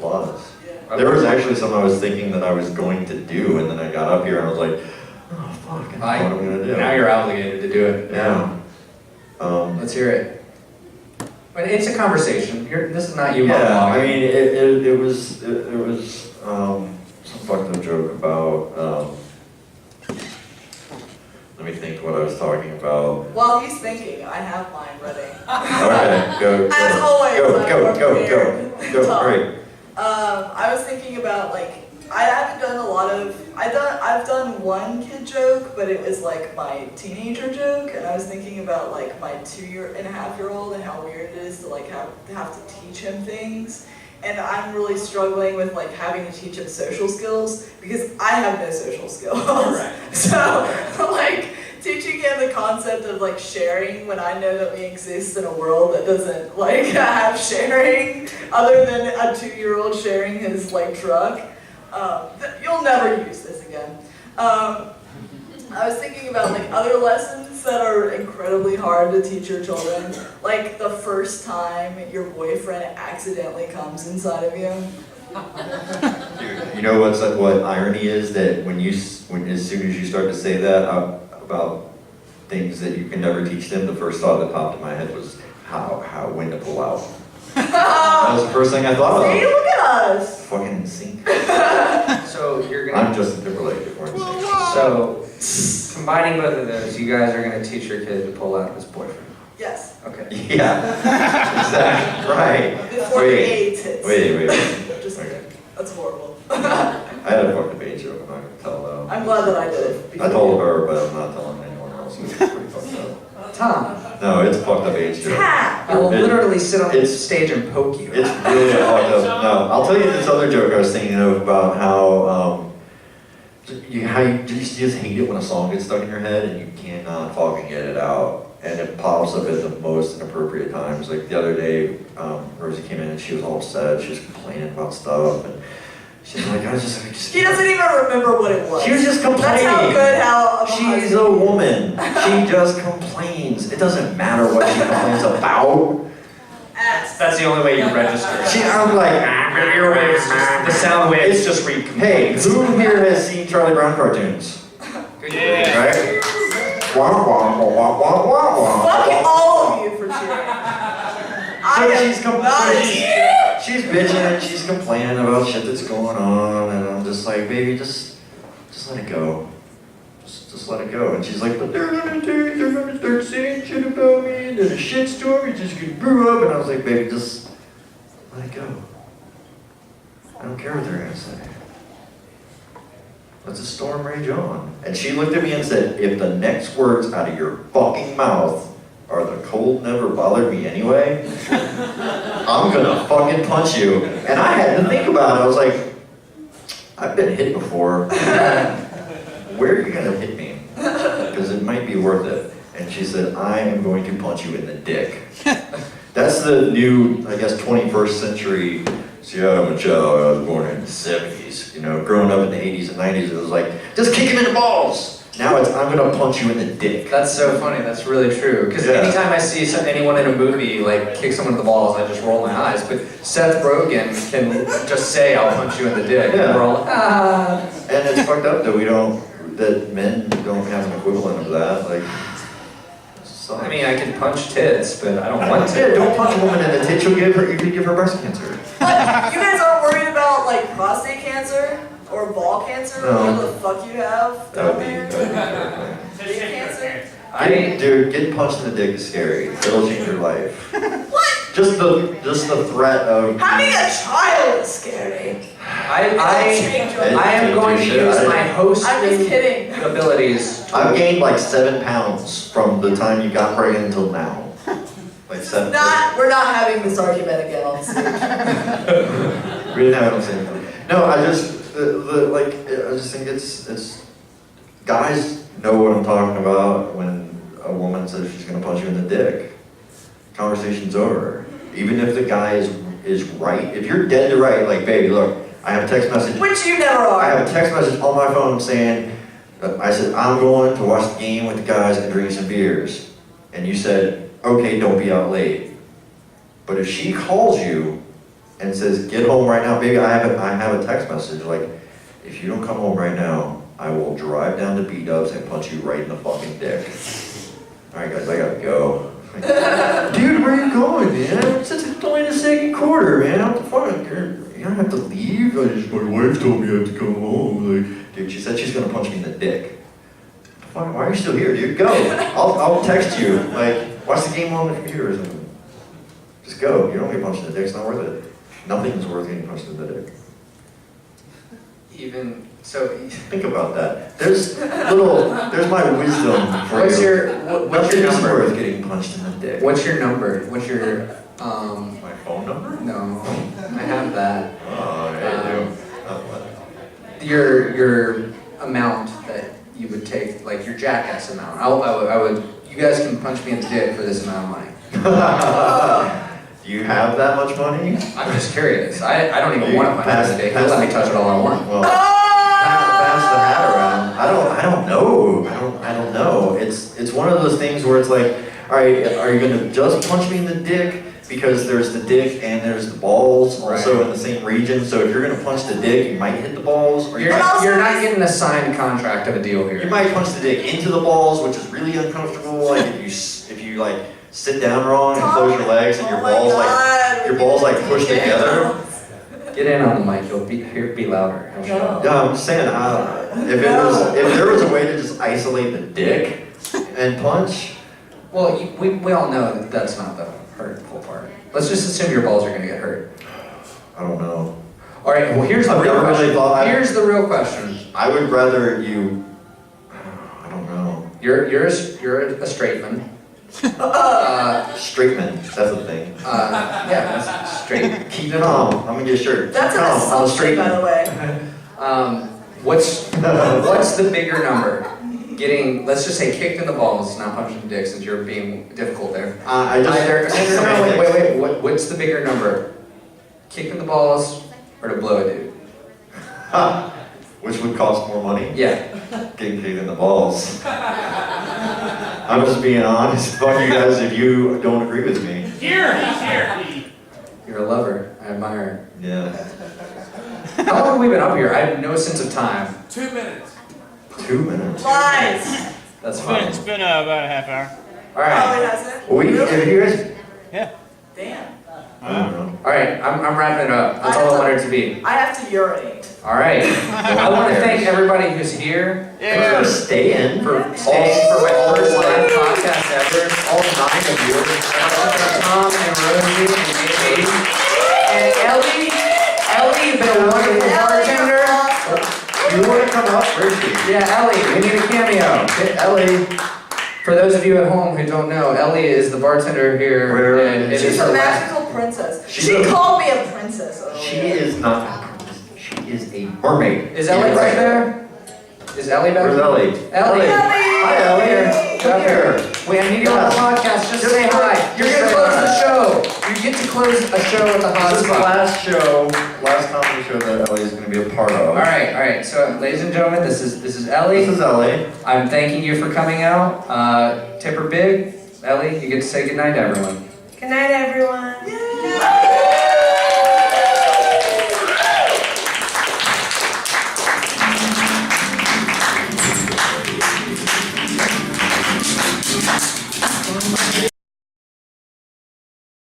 lots. There was actually something I was thinking that I was going to do, and then I got up here and I was like, oh fuck, I don't know what I'm gonna do. Now you're obligated to do it. Yeah. Let's hear it. But it's a conversation. This is not you Yeah, monologuing. I mean, it was some fucked up joke about, let me think what I was talking about. While he's thinking, I have mine ready. Okay, go. As always, I'm prepared. Go, Tom. great. I was thinking about like, I haven't done a lot of, I've done one kid joke, but it was like my teenager joke, and I was thinking about like my 2.5-year-old and how weird it is to like have to teach him things. And I'm really struggling with like having to teach him social skills because I have no social skills. So like teaching him the concept of like sharing when I know that we exist in a world that doesn't like have sharing other than a 2-year-old sharing his like truck. You'll never use this again. I was thinking about like other lessons that are incredibly hard to teach your children, like the first time your boyfriend accidentally comes inside of you. Dude, you know what irony is that when as soon as you start to say that about things that you can never teach them, the first thought that popped in my head was when to pull out. That was the first thing I thought See, of. look at us. Fucking in sync. So you're gonna. I'm Justin Timberlake if we're in sync. So combining both of those, you guys are gonna teach your kid to pull out his boyfriend. Yes. Okay. Yeah, exactly, right. Before the AIDS hits. Wait. Just kidding. That's horrible. I had a fucking age joke, I'm not gonna tell though. I'm glad that I did it. I told her, but I'm not telling anyone else. It's pretty fucked up. Tom, No, it's a fucked up age joke. I will literally sit on this stage and poke you. It's really fucked up. No, I'll tell you this other joke I was thinking of about how you just hate it when a song gets stuck in your head and you cannot fucking get it out. And it pops up at the most inappropriate times. Like the other day, Rosie came in and she was all upset. She was complaining about stuff. And she's like, I just He doesn't even remember what it was. She was just complaining. That's how good how She's a woman. She just complains. It doesn't matter what she complains about. That's the only way you register. I'm like, Your waves, the sound waves just read. hey, who here has seen Charlie Brown cartoons? Yeah. Right? Wah, wah, wah, wah, wah, wah, Fuck wah. all of you for cheering. I So am she's not a cheer. she's bitching, she's complaining about shit that's going on, and I'm just like, baby, just let it go. Just let it go. And she's like, but they're gonna start saying shit about me, and then a shitstorm is just gonna brew up. And I was like, baby, just let it go. I don't care what they're gonna say. Let the storm rage on. And she looked at me and said, if the next words out of your fucking mouth are the cold never bothered me anyway, I'm gonna fucking punch you. And I had to think about it. I was like, I've been hit before. Where are you gonna hit me? Because it might be worth it. And she said, I am going to punch you in the dick. That's the new, I guess, 21st century. See, I'm a child, I was born in the 70s. You know, growing up in the 80s and 90s, it was like, just kick him in the balls. Now it's, I'm gonna punch you in the dick. That's so funny. That's really true. Because Yeah. anytime I see anyone in a movie like kick someone in the balls, I just roll my eyes. But Seth Rogen can just say, "I'll punch you in the dick," Yeah. and we're all like, ah. And it's fucked up that men don't have an equivalent of that. Like, I mean, I can punch tits, but I don't want to. Yeah, don't punch a woman in the tit. You could give her breast cancer. But you guys aren't worried about like prostate cancer or ball cancer, No. whatever the fuck you have That would down be there? Dick cancer? Dude, getting punched in the dick is scary. It'll change your life. What? Just the threat of. Having a child is scary. I am going to use my I'm just hosting kidding. abilities. I've gained like 7 pounds from the time you got pregnant until now. Like 7. We're not having this argument again on stage. We didn't have it on stage. No, I just I just think it's guys know what I'm talking about when a woman says she's gonna punch you in the dick. Conversation's over. Even if the guy is right. If you're dead to right, like, baby, look, I have a text message. Which you never are. I have a text message on my phone saying, I said, I'm going to watch the game with the guys and drink some beers. And you said, okay, don't be out late. But if she calls you and says, get home right now, baby, I have a text message like, if you don't come home right now, I will drive down to B-Dubs and punch you right in the fucking dick. All right, guys, I gotta go. Dude, where are you going, man? It's only the second quarter, man. What the fuck? You don't have to leave. My wife told me I have to come home. Like, dude, she said she's gonna punch me in the dick. Why are you still here, dude? Go. I'll text you. Like, watch the game on the computer or something. Just go. You don't get punched in the dick. It's not worth it. Nothing is worth getting punched in the dick. Even so, Think about that. There's my wisdom for what's you. what's your Nothing is number? worth getting punched in the dick. What's your number? What's your My phone number? No, I have that. Oh, yeah, Your amount that you would take, like your jackass amount. I would. You guys can punch me in the dick for this amount of money. Do you have that much money? I'm just curious. I don't even You want to punch pass- you in the dick. pass Let me the- touch it all I want. Well, pass the hat around. I don't know. I don't know. It's one of those things where it's like, all right, are you gonna just punch me in the dick because there's the dick and there's the balls also Right. in the same region? So if you're gonna punch the dick, you might hit the balls, or You're not getting a signed contract of a deal here. you might punch the dick into the balls, which is really uncomfortable. Like if you like sit down wrong and close your legs and your balls like push together. Get in on the mic. You'll be louder. I'll shut up. Yeah, I'm just saying, if there was a way to just isolate the dick and punch. Well, we all know that that's not the hurtful part. Let's just assume your balls are going to get hurt. I don't know. All right. Well, here's the I've real never really question. thought- Here's the real question. I would rather you. I don't know. You're a straight man. Straight man. That's the thing. Yeah, that's straight. Keep it on. I'm gonna get a shirt. That's an Keep calm. I'm a assumption, straight by the man. way. What's the bigger number? Getting, let's just say, kicked in the balls, not punched in the dick, since you're being difficult there. I just. Wait. What's the bigger number? Kick in the balls or to blow a dude? Which would cost more money? Yeah. Getting kicked in the balls. I'm just being honest. Fuck you guys if you don't agree with me. Here, he's here. You're a lover. I admire Yeah. it. How long have we been up here? I have no sense of time. 2 minutes. 2 minutes. Lies. That's It's fine. been about a half hour. All Oh, right. it hasn't? We, if you guys, Damn. I don't know. All right. I'm wrapping it up. That's all I wanted it to be. I have to urinate. All right. I want to thank everybody who's here. Thanks for staying. For staying for my first live podcast ever. All 9 of you. Tom and Rosie and Amy. And Ellie. Ellie, you've been a wonderful bartender. You want to come up? Where is she? Yeah, Ellie, we need a cameo. Hey, Ellie. For those of you at home who don't know, Ellie is the bartender here. Where and it is is She's her a last. magical princess. She's She a- called me a princess. She is not. She is a mermaid. Is Ellie right there? Is Ellie back Where's there? Ellie? Ellie. Hi, Ellie. Come here. Wait, I need you on the podcast. Just say hi. You're Just gonna say close hi. the show. You get to close a show at the This is the hotspot. last comedy show that Ellie is going to be a part of. All right. So, ladies and gentlemen, this is Ellie. This is Ellie. I'm thanking you for coming out. Tip her big. Ellie, you get to say goodnight to everyone. Good night, everyone.